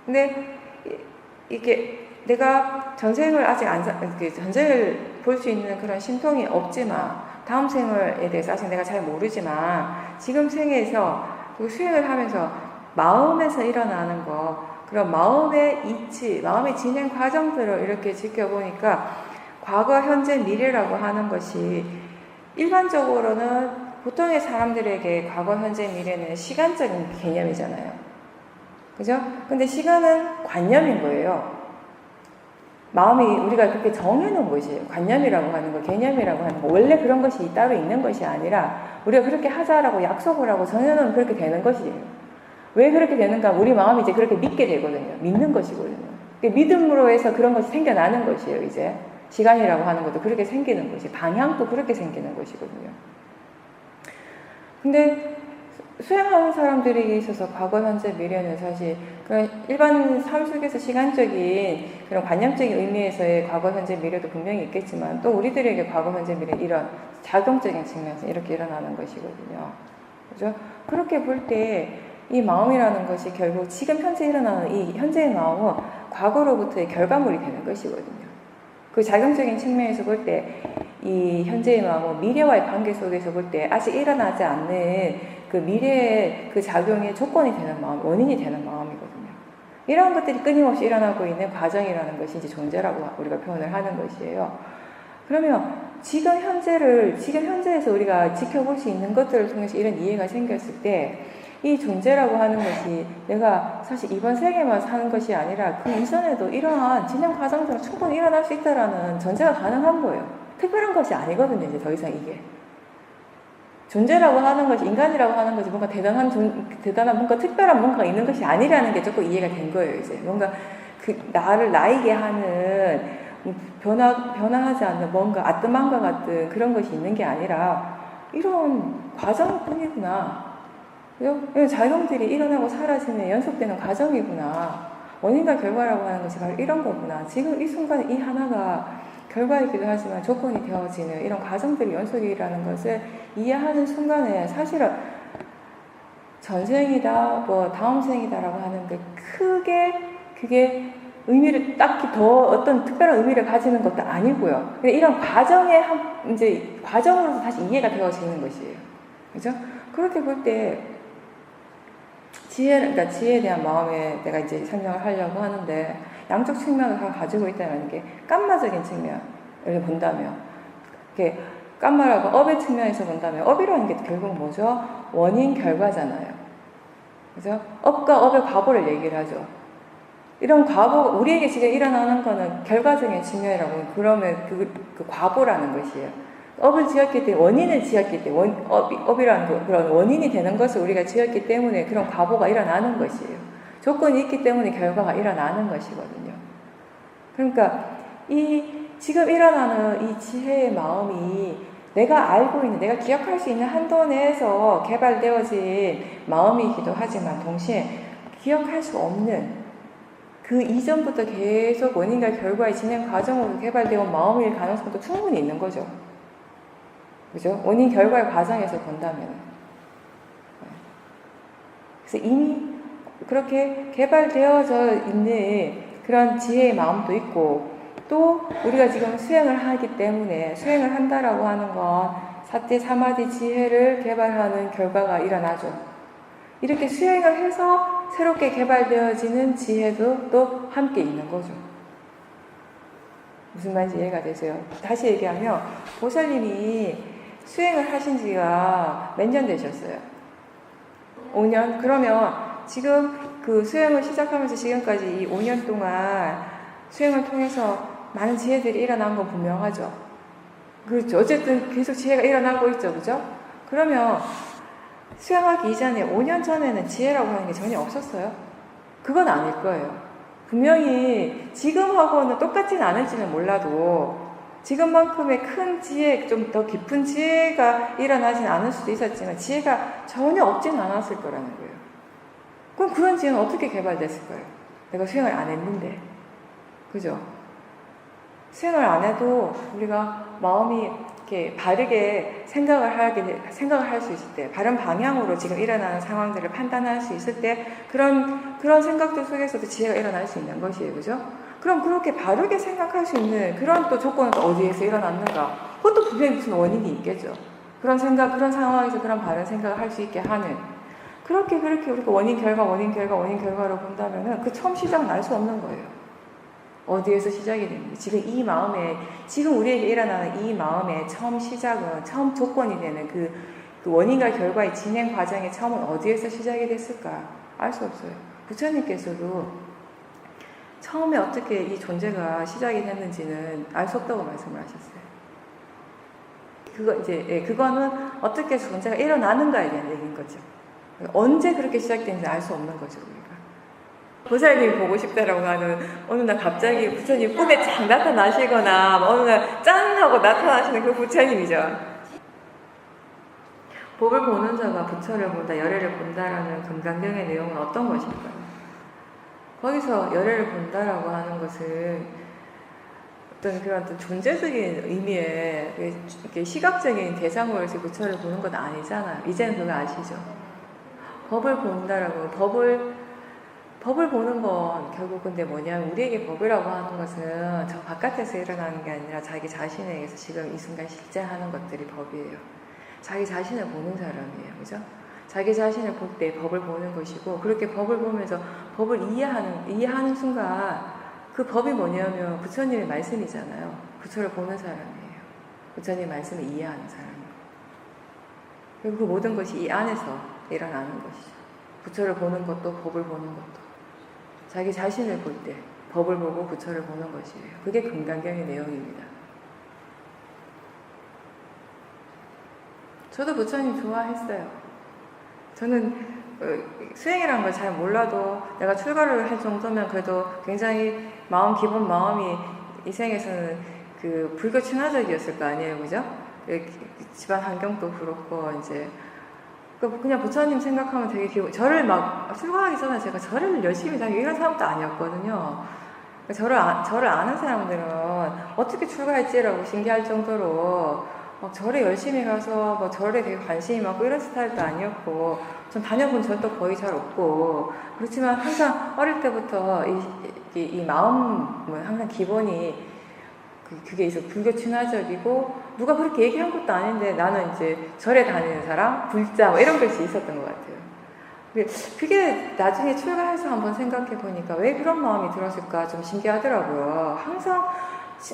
근데 이게 내가 전생을 아직 전생을 볼 수 있는 그런 신통이 없지만 다음 생을에 대해서 아직 내가 잘 모르지만 지금 생에서 수행을 하면서 마음에서 일어나는 거, 그런 마음의 이치, 마음의 진행 과정들을 이렇게 지켜보니까 과거, 현재, 미래라고 하는 것이 일반적으로는 보통의 사람들에게 과거, 현재, 미래는 시간적인 개념이잖아요. 그죠? 근데 시간은 관념인 거예요. 마음이 우리가 그렇게 정해놓은 것이에요. 관념이라고 하는 거, 개념이라고 하는 거. 원래 그런 것이 따로 있는 것이 아니라 우리가 그렇게 하자라고 약속을 하고 정해놓으면 그렇게 되는 것이에요. 왜 그렇게 되는가? 우리 마음이 이제 그렇게 믿게 되거든요. 믿는 것이거든요. 믿음으로 해서 그런 것이 생겨나는 것이에요. 이제 시간이라고 하는 것도 그렇게 생기는 것이, 방향도 그렇게 생기는 것이거든요. 근데 수행하는 사람들에게 있어서 과거, 현재, 미래는 사실 그런 일반 삶 속에서 시간적인 그런 관념적인 의미에서의 과거, 현재, 미래도 분명히 있겠지만 또 우리들에게 과거, 현재, 미래 이런 작용적인 측면에서 이렇게 일어나는 것이거든요. 그죠? 그렇게 볼 때 이 마음이라는 것이 결국 지금 현재 일어나는 이 현재의 마음은 과거로부터의 결과물이 되는 것이거든요. 그 작용적인 측면에서 볼 때 이 현재의 마음은 미래와의 관계 속에서 볼 때 아직 일어나지 않는 그 미래의 그 작용의 조건이 되는 마음, 원인이 되는 마음이거든요. 이런 것들이 끊임없이 일어나고 있는 과정이라는 것이 이제 존재라고 우리가 표현을 하는 것이에요. 그러면 지금 현재에서 우리가 지켜볼 수 있는 것들을 통해서 이런 이해가 생겼을 때 이 존재라고 하는 것이 내가 사실 이번 세계만 사는 것이 아니라 그 이전에도 이러한 진행 과정들은 충분히 일어날 수 있다라는 전제가 가능한 거예요. 특별한 것이 아니거든요. 이제 더 이상 이게. 존재라고 하는 것이, 인간이라고 하는 것이 뭔가 대단한 뭔가 특별한 뭔가가 있는 것이 아니라는 게 조금 이해가 된 거예요. 이제 뭔가 나를 나이게 하는 변화하지 않는 뭔가 아뜨만과 같은 그런 것이 있는 게 아니라 이런 과정일 뿐이구나. 이런 작용들이 일어나고 사라지는 연속되는 과정이구나. 원인과 결과라고 하는 것이 바로 이런 거구나. 지금 이 순간 이 하나가 결과이기도 하지만 조건이 되어지는 이런 과정들이 연속이라는 것을 이해하는 순간에 사실은 전생이다, 뭐 다음 생이다라고 하는 게 크게 그게 의미를 딱히 더 어떤 특별한 의미를 가지는 것도 아니고요. 이런 과정의 이제 과정으로서 다시 이해가 되어지는 것이에요. 그죠? 그렇게 볼 때 지혜에 대한 마음에 내가 이제 설명을 하려고 하는데 양쪽 측면을 다 가지고 있다는 게 깜마적인 측면을 본다면, 이렇게 깜마라고 업의 측면에서 본다면 업이라는 게 결국 뭐죠? 원인 결과잖아요. 그죠? 업과 업의 과보를 얘기를 하죠. 이런 과보, 우리에게 지금 일어나는 거는 결과적인 측면이라고, 그러면 그 과보라는 것이에요. 업을 지었기 때문에, 원인을 지었기 때문에, 업이라는 그런 원인이 되는 것을 우리가 지었기 때문에 그런 과보가 일어나는 것이에요. 조건이 있기 때문에 결과가 일어나는 것이거든요. 그러니까 지금 일어나는 이 지혜의 마음이 내가 알고 있는, 내가 기억할 수 있는 한도 내에서 개발되어진 마음이기도 하지만 동시에 기억할 수 없는 그 이전부터 계속 원인과 결과의 진행 과정으로 개발되어 온 마음일 가능성도 충분히 있는 거죠. 그죠? 원인 결과의 과정에서 본다면. 그래서 이미 그렇게 개발되어져 있는 그런 지혜의 마음도 있고, 또 우리가 지금 수행을 하기 때문에 수행을 한다라고 하는 건 사티 사마디 지혜를 개발하는 결과가 일어나죠. 이렇게 수행을 해서 새롭게 개발되어지는 지혜도 또 함께 있는 거죠. 무슨 말인지 이해가 되세요? 다시 얘기하면 보살님이 수행을 하신 지가 몇 년 되셨어요? 5년? 그러면 지금 그 수행을 시작하면서 지금까지 이 5년 동안 수행을 통해서 많은 지혜들이 일어난 건 분명하죠. 그렇죠. 어쨌든 계속 지혜가 일어나고 있죠. 그죠? 그러면 수행하기 이전에 5년 전에는 지혜라고 하는 게 전혀 없었어요? 그건 아닐 거예요. 분명히 지금하고는 똑같지는 않을지는 몰라도 지금만큼의 큰 지혜, 좀 더 깊은 지혜가 일어나진 않을 수도 있었지만 지혜가 전혀 없지는 않았을 거라는 거예요. 그럼 그런 지혜는 어떻게 개발됐을까요? 내가 수행을 안 했는데. 그죠? 수행을 안 해도 우리가 마음이 이렇게 바르게 생각을 할 수 있을 때, 바른 방향으로 지금 일어나는 상황들을 판단할 수 있을 때, 그런 생각들 속에서도 지혜가 일어날 수 있는 것이에요. 그죠? 그럼 그렇게 바르게 생각할 수 있는 그런 또 조건은 또 어디에서 일어났는가? 그것도 분명히 무슨 원인이 있겠죠. 그런 상황에서 그런 바른 생각을 할 수 있게 하는. 그렇게 우리가 원인, 결과로 본다면은 그 처음 시작은 알 수 없는 거예요. 어디에서 시작이 됩니다. 지금 우리에게 일어나는 이 마음의 처음 시작은, 처음 조건이 되는 그 원인과 결과의 진행 과정의 처음은 어디에서 시작이 됐을까? 알 수 없어요. 부처님께서도 처음에 어떻게 이 존재가 시작이 됐는지는 알 수 없다고 말씀을 하셨어요. 그거는 어떻게 존재가 일어나는가에 대한 얘기인 거죠. 언제 그렇게 시작된지 알 수 없는 거죠, 우리가. 보살님 보고 싶다라고 하는 어느 날 갑자기 부처님 꿈에 쫙 나타나시거나 어느 날 짠 하고 나타나시는 그 부처님이죠. 법을 보는 자가 부처를 본다, 열애를 본다라는 금강경의 내용은 어떤 것일까요? 거기서 열애를 본다라고 하는 것은 어떤 그런 존재적인 의미의 이렇게 시각적인 대상으로서 부처를 보는 건 아니잖아요. 이제는 그거 아시죠? 법을 본다라고, 법을 보는 건 결국 근데 뭐냐면 우리에게 법이라고 하는 것은 저 바깥에서 일어나는 게 아니라 자기 자신에게서 지금 이 순간 실제 하는 것들이 법이에요. 자기 자신을 보는 사람이에요. 그죠? 자기 자신을 볼 때 법을 보는 것이고, 그렇게 법을 보면서 법을 이해하는 순간 그 법이 뭐냐면 부처님의 말씀이잖아요. 부처를 보는 사람이에요. 부처님의 말씀을 이해하는 사람이에요. 그리고 그 모든 것이 이 안에서 일어나는 것이죠. 부처를 보는 것도 법을 보는 것도. 자기 자신을 볼 때 법을 보고 부처를 보는 것이에요. 그게 금강경의 내용입니다. 저도 부처님 좋아했어요. 저는 수행이라는 걸 잘 몰라도 내가 출가를 할 정도면 그래도 굉장히 기본 마음이 이 생에서는 그 불교 친화적이었을 거 아니에요, 그죠? 집안 환경도 그렇고 이제 그냥 부처님 생각하면 되게 저를 출가하기 전에 제가 절을 열심히 다니고 이런 사람도 아니었거든요. 저를 아는 사람들은 어떻게 출가했지라고 신기할 정도로 절에 열심히 가서 절에 되게 관심이 많고 이런 스타일도 아니었고, 전 다녀본 절도 거의 잘 없고, 그렇지만 항상 어릴 때부터 이 마음은 항상 기본이 그게 있어. 불교 친화적이고, 누가 그렇게 얘기한 것도 아닌데 나는 이제 절에 다니는 사람, 불자 이런 것이 있었던 것 같아요. 그게 나중에 출가해서 한번 생각해 보니까 왜 그런 마음이 들었을까 좀 신기하더라고요. 항상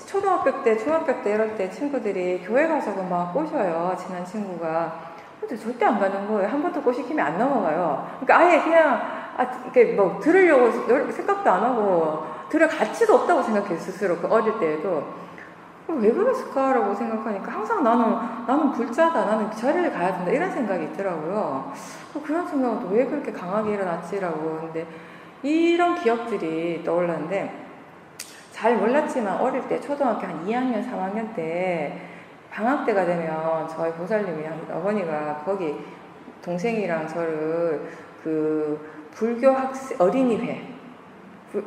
초등학교 때, 중학교 때 이럴 때 친구들이 교회 가자고 막 꼬셔요. 친한 친구가. 근데 절대 안 가는 거예요. 한 번도 꼬시키면 안 넘어가요. 그러니까 아예 그냥 이렇게 들으려고 생각도 안 하고 들을 가치도 없다고 생각해요. 스스로 어릴 때에도. 왜 그랬을까라고 생각하니까 항상 나는 불자다, 나는 절을 가야 된다 이런 생각이 있더라고요. 그런 생각은 왜 그렇게 강하게 일어났지라고. 근데 이런 기억들이 떠올랐는데, 잘 몰랐지만 어릴 때 초등학교 한 2학년, 3학년 때 방학 때가 되면 저희 보살님이 어머니가 거기 동생이랑 저를 그 불교 어린이회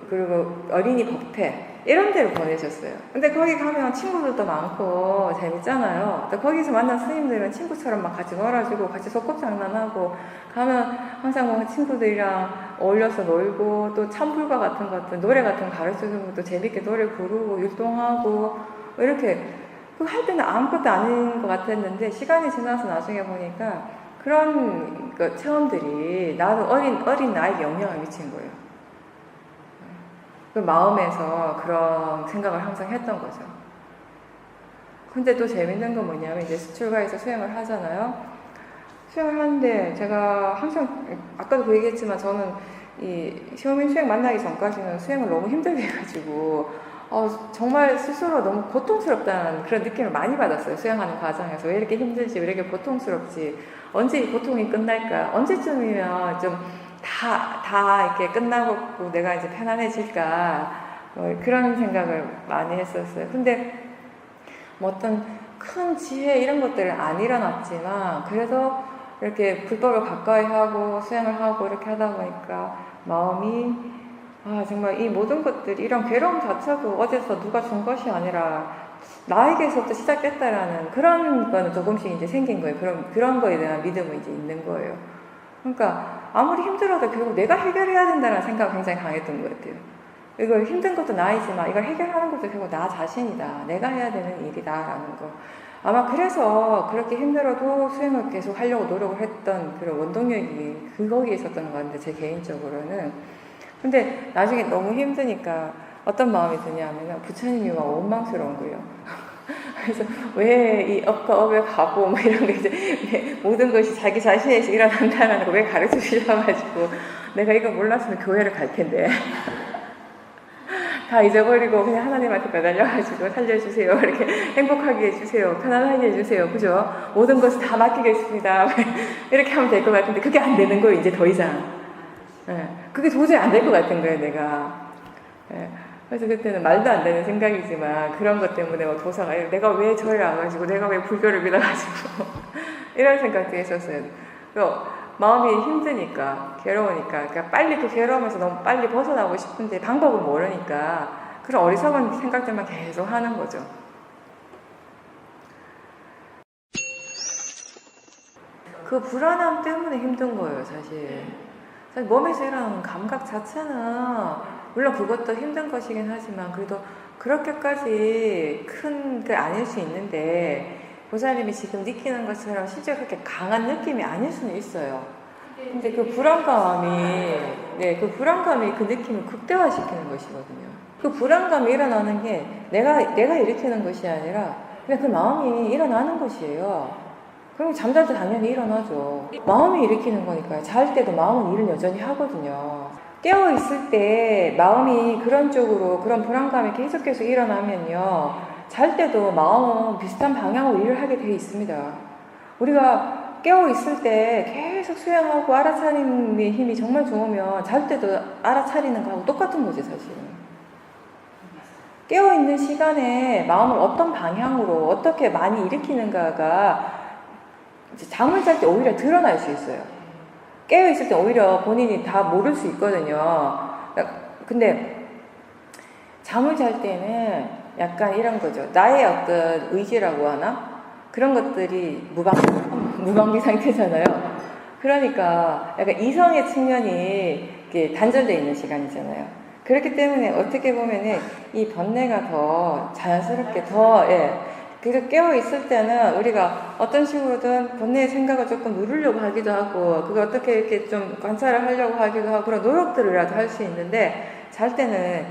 그리고 어린이 법회 이런 데로 보내셨어요. 근데 거기 가면 친구들도 많고 재밌잖아요. 거기서 만난 스님들은 친구처럼 막 같이 놀아주고 같이 소꿉장난하고 가면 항상 친구들이랑 어울려서 놀고, 또 참불과 같은 것들 노래 같은 거 가르쳐주는 것도 재밌게 노래 부르고 율동하고 이렇게 할 때는 아무것도 아닌 것 같았는데 시간이 지나서 나중에 보니까 그런 체험들이 나도 어린 나에게 영향을 미친 거예요. 그 마음에서 그런 생각을 항상 했던 거죠. 근데 또 재밌는 건 뭐냐면 이제 출가해서 수행을 하잖아요. 수행을 하는데 제가 항상 아까도 그 얘기했지만 저는 이 시험인 수행 만나기 전까지는 수행을 너무 힘들게 해가지고 정말 스스로 너무 고통스럽다는 그런 느낌을 많이 받았어요. 수행하는 과정에서 왜 이렇게 힘들지, 왜 이렇게 고통스럽지, 언제 이 고통이 끝날까, 언제쯤이면 좀 다 다 이렇게 끝나고 내가 이제 편안해질까, 그런 생각을 많이 했었어요. 근데 뭐 어떤 큰 지혜 이런 것들은 안 일어났지만, 그래도 이렇게 불법을 가까이 하고 수행을 하고 이렇게 하다 보니까 마음이, 정말 이 모든 것들이, 이런 괴로움 자체도 어디서 누가 준 것이 아니라 나에게서부터 시작됐다라는 그런 거는 조금씩 이제 생긴 거예요. 그런 거에 대한 믿음이 이제 있는 거예요. 그러니까 아무리 힘들어도 결국 내가 해결해야 된다는 생각이 굉장히 강했던 것 같아요. 이걸 힘든 것도 나이지만 이걸 해결하는 것도 결국 나 자신이다. 내가 해야 되는 일이다라는 거. 아마 그래서 그렇게 힘들어도 수행을 계속 하려고 노력을 했던 그런 원동력이 거기에 있었던 것 같은데, 제 개인적으로는. 근데 나중에 너무 힘드니까 어떤 마음이 드냐면 부처님이 막 원망스러운 거예요. 그래서 왜 이 업과 업에 가고 뭐 이런 게 이제 모든 것이 자기 자신에서 일어난다는 거 왜 가르쳐 주셔가지고 내가 이거 몰랐으면 교회를 갈 텐데 다 잊어버리고 그냥 하나님한테 매달려가지고 살려주세요, 이렇게 행복하게 해주세요, 편안하게 해주세요, 그죠? 모든 것을 다 맡기겠습니다 이렇게 하면 될 것 같은데 그게 안 되는 거예요. 이제 더 이상. 그게 도저히 안 될 것 같은 거예요, 내가. 그래서 그때는 말도 안 되는 생각이지만 그런 것 때문에 도사가 내가 왜 절에 와가지고 내가 왜 불교를 믿어가지고 이런 생각도 했었어요. 마음이 힘드니까, 괴로우니까, 그러니까 빨리 그 괴로움에서 너무 빨리 벗어나고 싶은데 방법을 모르니까 그런 어리석은 생각들만 계속 하는 거죠. 그 불안함 때문에 힘든 거예요, 사실. 사실 몸에서 일어나는 감각 자체는 물론 그것도 힘든 것이긴 하지만 그래도 그렇게까지 큰 게 아닐 수 있는데, 보살님이 지금 느끼는 것처럼 실제 그렇게 강한 느낌이 아닐 수는 있어요. 근데 그 불안감이, 그 불안감이 그 느낌을 극대화시키는 것이거든요. 그 불안감이 일어나는 게 내가 일으키는 것이 아니라 그냥 그 마음이 일어나는 것이에요. 그럼 잠잘 때 당연히 일어나죠. 마음이 일으키는 거니까요. 잘 때도 마음은 일을 여전히 하거든요. 깨어있을 때 마음이 그런 쪽으로, 그런 불안감이 계속 일어나면요, 잘 때도 마음은 비슷한 방향으로 일을 하게 되어 있습니다. 우리가 깨어있을 때 계속 수행하고 알아차리는 힘이 정말 좋으면 잘 때도 알아차리는 거하고 똑같은 거지, 사실은. 깨어있는 시간에 마음을 어떤 방향으로 어떻게 많이 일으키는가가 잠을 잘 때 오히려 드러날 수 있어요. 깨어있을 때 오히려 본인이 다 모를 수 있거든요. 근데 잠을 잘 때는 약간 이런 거죠. 나의 어떤 의지라고 하나? 그런 것들이 무방비 상태잖아요. 그러니까 약간 이성의 측면이 이렇게 단절되어 있는 시간이잖아요. 그렇기 때문에 어떻게 보면은 이 번뇌가 더 자연스럽게 그래서 깨어있을 때는 우리가 어떤 식으로든 번뇌의 생각을 조금 누르려고 하기도 하고, 그걸 어떻게 이렇게 좀 관찰을 하려고 하기도 하고, 그런 노력들이라도 할 수 있는데, 잘 때는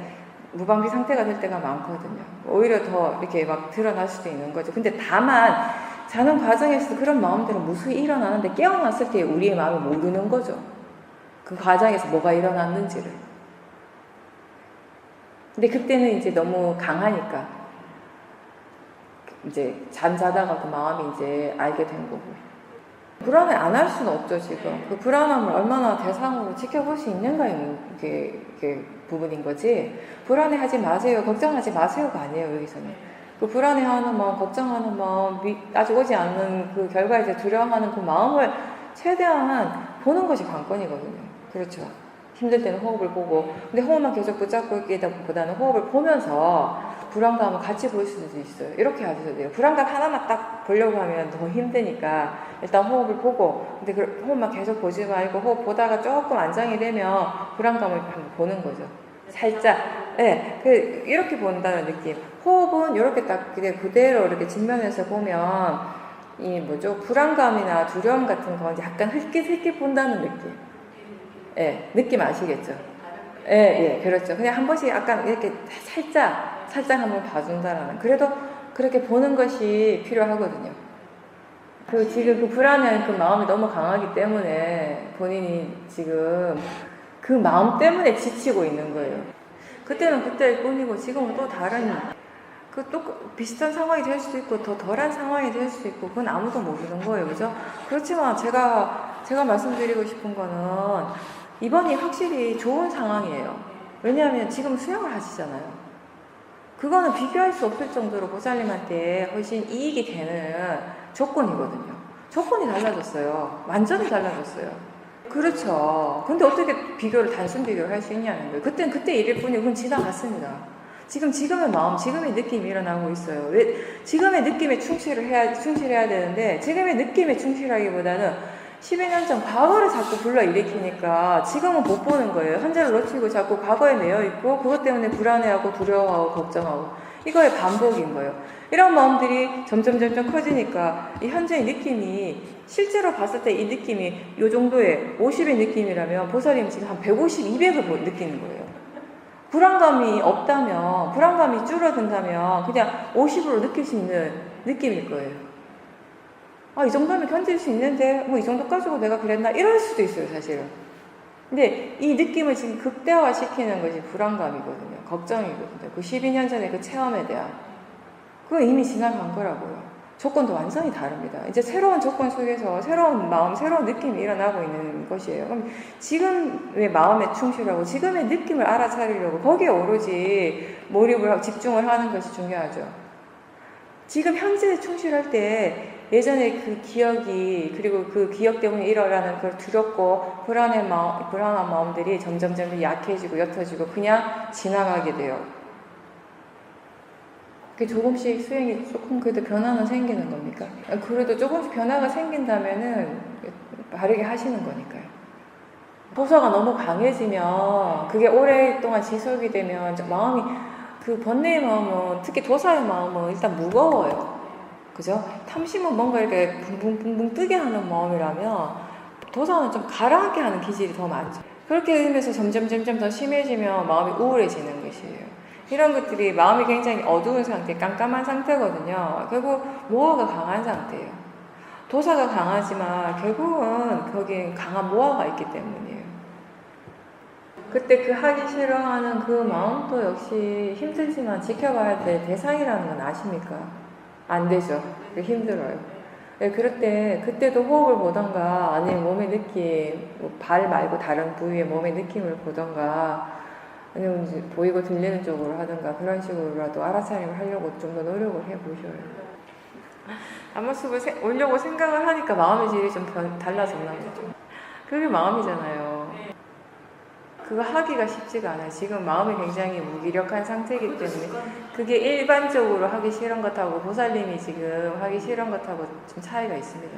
무방비 상태가 될 때가 많거든요. 오히려 더 이렇게 막 드러날 수도 있는 거죠. 근데 다만, 자는 과정에서 그런 마음들은 무수히 일어나는데, 깨어났을 때 우리의 마음이 모르는 거죠. 그 과정에서 뭐가 일어났는지를. 근데 그때는 이제 너무 강하니까. 이제 잠자다가 그 마음이 이제 알게 된 거고. 불안을 안 할 수는 없죠, 지금. 그 불안함을 얼마나 대상으로 지켜볼 수 있는가의 이게 부분인 거지. 불안해하지 마세요, 걱정하지 마세요가 아니에요, 여기서는. 그 불안해하는 마음, 걱정하는 마음, 아직 오지 않는 그 결과에 대해 두려워하는 그 마음을 최대한 보는 것이 관건이거든요. 그렇죠. 힘들 때는 호흡을 보고, 근데 호흡만 계속 붙잡고 있기보다는 호흡을 보면서 불안감을 같이 볼 수도 있어요. 이렇게 하셔도 돼요. 불안감 하나만 딱 보려고 하면 너무 힘드니까 일단 호흡을 보고, 근데 그 호흡만 계속 보지 말고 호흡 보다가 조금 안정이 되면 불안감을 한번 보는 거죠. 살짝, 이렇게 본다는 느낌. 호흡은 이렇게 딱 그대로 이렇게 직면해서 보면 불안감이나 두려움 같은 건 약간 흘끗 본다는 느낌. 느낌 아시겠죠? 그렇죠. 그냥 한 번씩 약간 이렇게 살짝 한번 봐준다라는. 그래도 그렇게 보는 것이 필요하거든요. 지금 그 불안한 그 마음이 너무 강하기 때문에 본인이 지금 그 마음 때문에 지치고 있는 거예요. 그때는 그때일 뿐이고 지금은 또 다른, 또 비슷한 상황이 될 수도 있고 더 덜한 상황이 될 수도 있고, 그건 아무도 모르는 거예요. 그죠? 그렇지만 제가 말씀드리고 싶은 거는, 이번이 확실히 좋은 상황이에요. 왜냐하면 지금 수영을 하시잖아요. 그거는 비교할 수 없을 정도로 보살님한테 훨씬 이익이 되는 조건이거든요. 조건이 달라졌어요. 완전히 달라졌어요. 그렇죠. 근데 어떻게 단순 비교를 할 수 있냐는 거예요. 그땐 그때 일일 뿐이고, 그건 지나갔습니다. 지금의 마음, 지금의 느낌이 일어나고 있어요. 왜? 지금의 느낌에 충실해야 되는데, 지금의 느낌에 충실하기보다는 12년 전 과거를 자꾸 불러일으키니까 지금은 못 보는 거예요. 현재를 놓치고 자꾸 과거에 매여 있고, 그것 때문에 불안해하고 두려워하고 걱정하고, 이거의 반복인 거예요. 이런 마음들이 점점 커지니까 이 현재의 느낌이, 실제로 봤을 때 이 느낌이 이 정도의 50의 느낌이라면 보살님 지금 한 150, 200을 느끼는 거예요. 불안감이 없다면, 불안감이 줄어든다면 그냥 50으로 느낄 수 있는 느낌일 거예요. 아, 이 정도면 견딜 수 있는데 뭐 이 정도 가지고 내가 그랬나? 이럴 수도 있어요, 사실은. 근데 이 느낌을 지금 극대화시키는 것이 불안감이거든요. 걱정이거든요. 그 12년 전에 그 체험에 대한. 그건 이미 지나간 거라고요. 조건도 완전히 다릅니다. 이제 새로운 조건 속에서 새로운 마음, 새로운 느낌이 일어나고 있는 것이에요. 그럼 지금의 마음에 충실하고 지금의 느낌을 알아차리려고 거기에 오로지 몰입을 하고 집중을 하는 것이 중요하죠. 지금 현재에 충실할 때 예전에 그 기억이, 그리고 그 기억 때문에 일어나는 그 두렵고 불안한 마음들이 점점 약해지고 옅어지고 그냥 지나가게 돼요. 조금씩 수행이 조금 그래도 변화는 생기는 겁니까? 그래도 조금씩 변화가 생긴다면은 바르게 하시는 거니까요. 도사가 너무 강해지면, 그게 오랫동안 지속이 되면 마음이, 그 번뇌의 마음은, 특히 도사의 마음은 일단 무거워요. 그죠? 탐심은 뭔가 이렇게 붕붕 뜨게 하는 마음이라면 도사는 좀 가라앉게 하는 기질이 더 많죠. 그렇게 되면서 점점 더 심해지면 마음이 우울해지는 것이에요. 이런 것들이 마음이 굉장히 어두운 상태, 깜깜한 상태거든요. 결국 모화가 강한 상태예요. 도사가 강하지만 결국은 거기에 강한 모화가 있기 때문이에요. 그때 그 하기 싫어하는 그 마음도 역시 힘들지만 지켜봐야 될 대상이라는 건 아십니까? 안 되죠. 힘들어요. 네, 그럴 때, 그때도 호흡을 보던가, 아니면 몸의 느낌, 발 말고 다른 부위의 몸의 느낌을 보던가, 아니면 이제 보이고 들리는 쪽으로 하든가, 그런 식으로라도 알아차림을 하려고 좀 더 노력을 해보셔요. 앞모습을 오려고 생각을 하니까 마음의 질이 좀 달라졌나 보죠. 그게 마음이잖아요. 그거 하기가 쉽지가 않아요. 지금 마음이 굉장히 무기력한 상태이기 때문에 그게 일반적으로 하기 싫은 것하고 보살님이 지금 하기 싫은 것하고 좀 차이가 있습니다.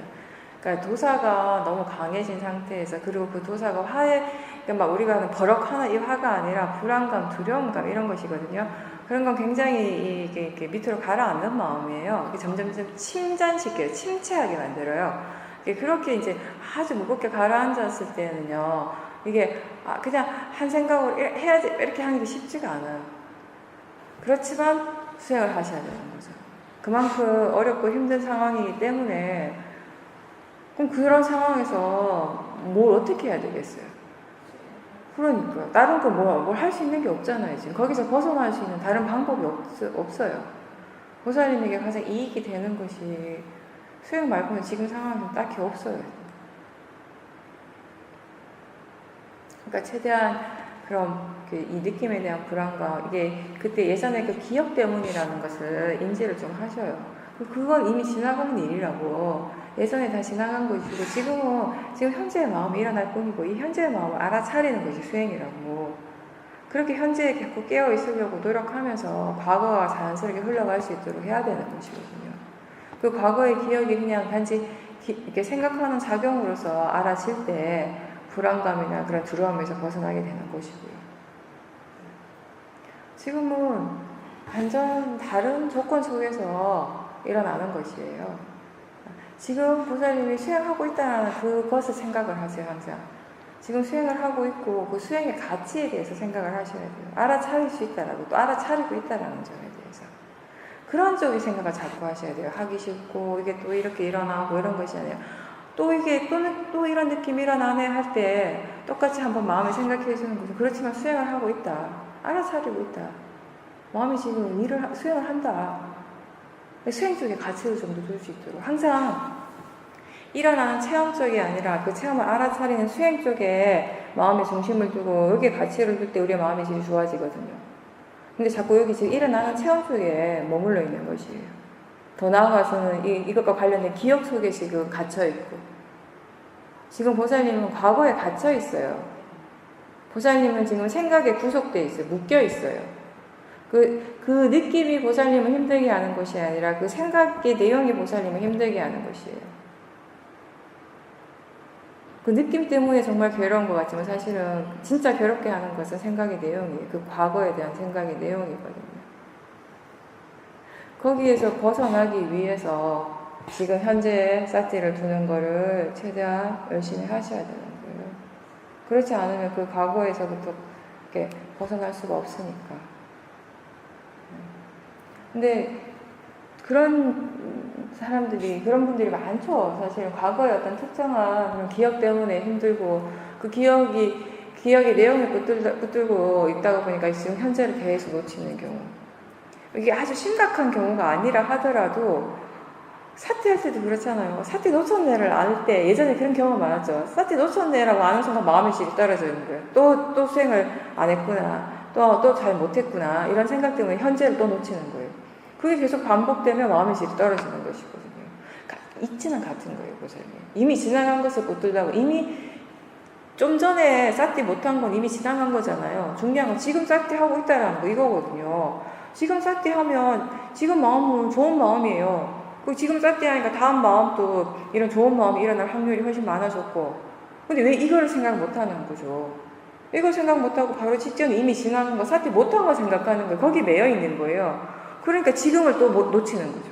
그러니까 도사가 너무 강해진 상태에서, 그리고 그 도사가 그러니까 막 우리가 하는 버럭하는 이 화가 아니라 불안감, 두려움감 이런 것이거든요. 그런 건 굉장히 이렇게 밑으로 가라앉는 마음이에요. 점점 침잠시켜요. 침체하게 만들어요. 그렇게 이제 아주 무겁게 가라앉았을 때는요, 이게 그냥 한 생각으로 해야지 이렇게 하는 게 쉽지가 않아요. 그렇지만 수행을 하셔야 되는 거죠. 그만큼 어렵고 힘든 상황이기 때문에. 그럼 그런 상황에서 뭘 어떻게 해야 되겠어요? 그러니까요. 다른 거 뭘 할 수 있는 게 없잖아요. 지금 거기서 벗어날 수 있는 다른 방법이 없어요. 보살님에게 가장 이익이 되는 것이 수행 말고는 지금 상황에서 딱히 없어요. 그러니까 최대한 그럼 이 느낌에 대한 불안감, 이게 그때 예전에 그 기억 때문이라는 것을 인지를 좀 하셔요. 그건 이미 지나간 일이라고. 예전에 다 지나간 것이고 지금 현재의 마음이 일어날 뿐이고, 이 현재의 마음을 알아차리는 것이 수행이라고. 그렇게 현재에 계속 깨어 있으려고 노력하면서 과거가 자연스럽게 흘러갈 수 있도록 해야 되는 것이거든요. 그 과거의 기억이 그냥 단지 이렇게 생각하는 작용으로서 알아질 때 불안감이나 그런 두려움에서 벗어나게 되는 것이고요. 지금은 완전 다른 조건 속에서 일어나는 것이에요. 지금 보살님이 수행하고 있다는 그것을 생각을 하세요, 항상. 지금 수행을 하고 있고 그 수행의 가치에 대해서 생각을 하셔야 돼요. 알아차릴 수 있다라고, 또 알아차리고 있다라는 점에 대해서. 그런 쪽의 생각을 자꾸 하셔야 돼요. 하기 싫고 이게 또 이렇게 일어나고 이런 것이 아니라 또 이런 느낌이 일어나네 할 때 똑같이 한번 마음에 생각해 주는 거죠. 그렇지만 수행을 하고 있다. 알아차리고 있다. 마음이 지금 수행을 한다. 수행 쪽에 가치를 좀 더 둘 수 있도록 항상 일어나는 체험 쪽이 아니라 그 체험을 알아차리는 수행 쪽에 마음의 중심을 두고 여기에 가치를 둘 때 우리의 마음의 질이 좋아지거든요. 근데 자꾸 여기 지금 일어나는 체험 속에 머물러 있는 것이에요. 더 나아가서는 이것과 관련된 기억 속에 지금 갇혀있고, 지금 보살님은 과거에 갇혀있어요. 보살님은 지금 생각에 구속되어 있어요. 묶여 있어요. 그 느낌이 보살님을 힘들게 하는 것이 아니라 그 생각의 내용이 보살님을 힘들게 하는 것이에요. 그 느낌 때문에 정말 괴로운 것 같지만 사실은 진짜 괴롭게 하는 것은 생각의 내용이에요. 그 과거에 대한 생각의 내용이거든요. 거기에서 벗어나기 위해서 지금 현재의 사티를 두는 거를 최대한 열심히 하셔야 되는 거예요. 그렇지 않으면 그 과거에서부터 이렇게 벗어날 수가 없으니까. 근데 그런 분들이 많죠. 사실 과거의 어떤 특정한 그런 기억 때문에 힘들고, 그 기억의 내용을 붙들고 있다가 보니까 지금 현재를 계속 놓치는 경우. 이게 아주 심각한 경우가 아니라 하더라도, 사퇴할 때도 그렇잖아요. 사퇴 놓쳤네를 알 때, 예전에 그런 경우가 많았죠. 사퇴 놓쳤네라고 아는 순간 마음의 질이 떨어져 있는 거예요. 또 수행을 안 했구나. 또 잘 못했구나. 이런 생각 때문에 현재를 또 놓치는 거예요. 그게 계속 반복되면 마음의 질이 떨어지는 것이거든요. 이치는 같은 거예요, 보살님. 이미 지나간 것을 붙들다고, 이미 좀 전에 사티 못한 건 이미 지나간 거잖아요. 중요한 건 지금 사티 하고 있다라는 거, 이거거든요. 지금 사티 하면, 지금 마음은 좋은 마음이에요. 그 지금 사티 하니까 다음 마음도 이런 좋은 마음이 일어날 확률이 훨씬 많아졌고, 근데 왜 이거를 생각 못 하는 거죠? 이걸 생각 못 하고 바로 직전에 이미 지나간 거, 사티 못한 거 생각하는 거, 거기 매여 있는 거예요. 그러니까 지금을 또 놓치는 거죠.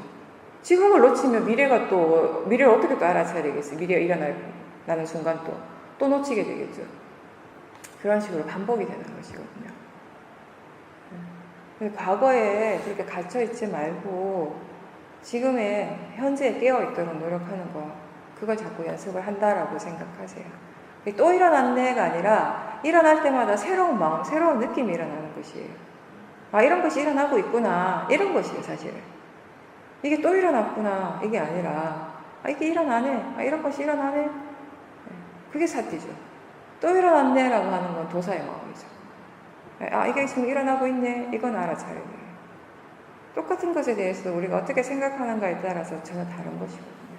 지금을 놓치면 미래를 어떻게 또 알아차야 되겠어요? 미래가 일어나는 순간 또 놓치게 되겠죠. 그런 식으로 반복이 되는 것이거든요. 과거에 그렇게 갇혀있지 말고 지금의 현재에 깨어있도록 노력하는 거, 그걸 자꾸 연습을 한다라고 생각하세요. 또 일어났네가 아니라 일어날 때마다 새로운 마음, 새로운 느낌이 일어나는 것이에요. 아, 이런 것이 일어나고 있구나. 이런 것이에요, 사실. 이게 또 일어났구나. 이게 아니라, 아, 이게 일어나네. 아, 이런 것이 일어나네. 그게 사티죠. 또 일어났네라고 하는 건 도사의 마음이죠. 아, 이게 지금 일어나고 있네. 이건 알아차려야 돼요. 똑같은 것에 대해서 우리가 어떻게 생각하는가에 따라서 전혀 다른 것이거든요.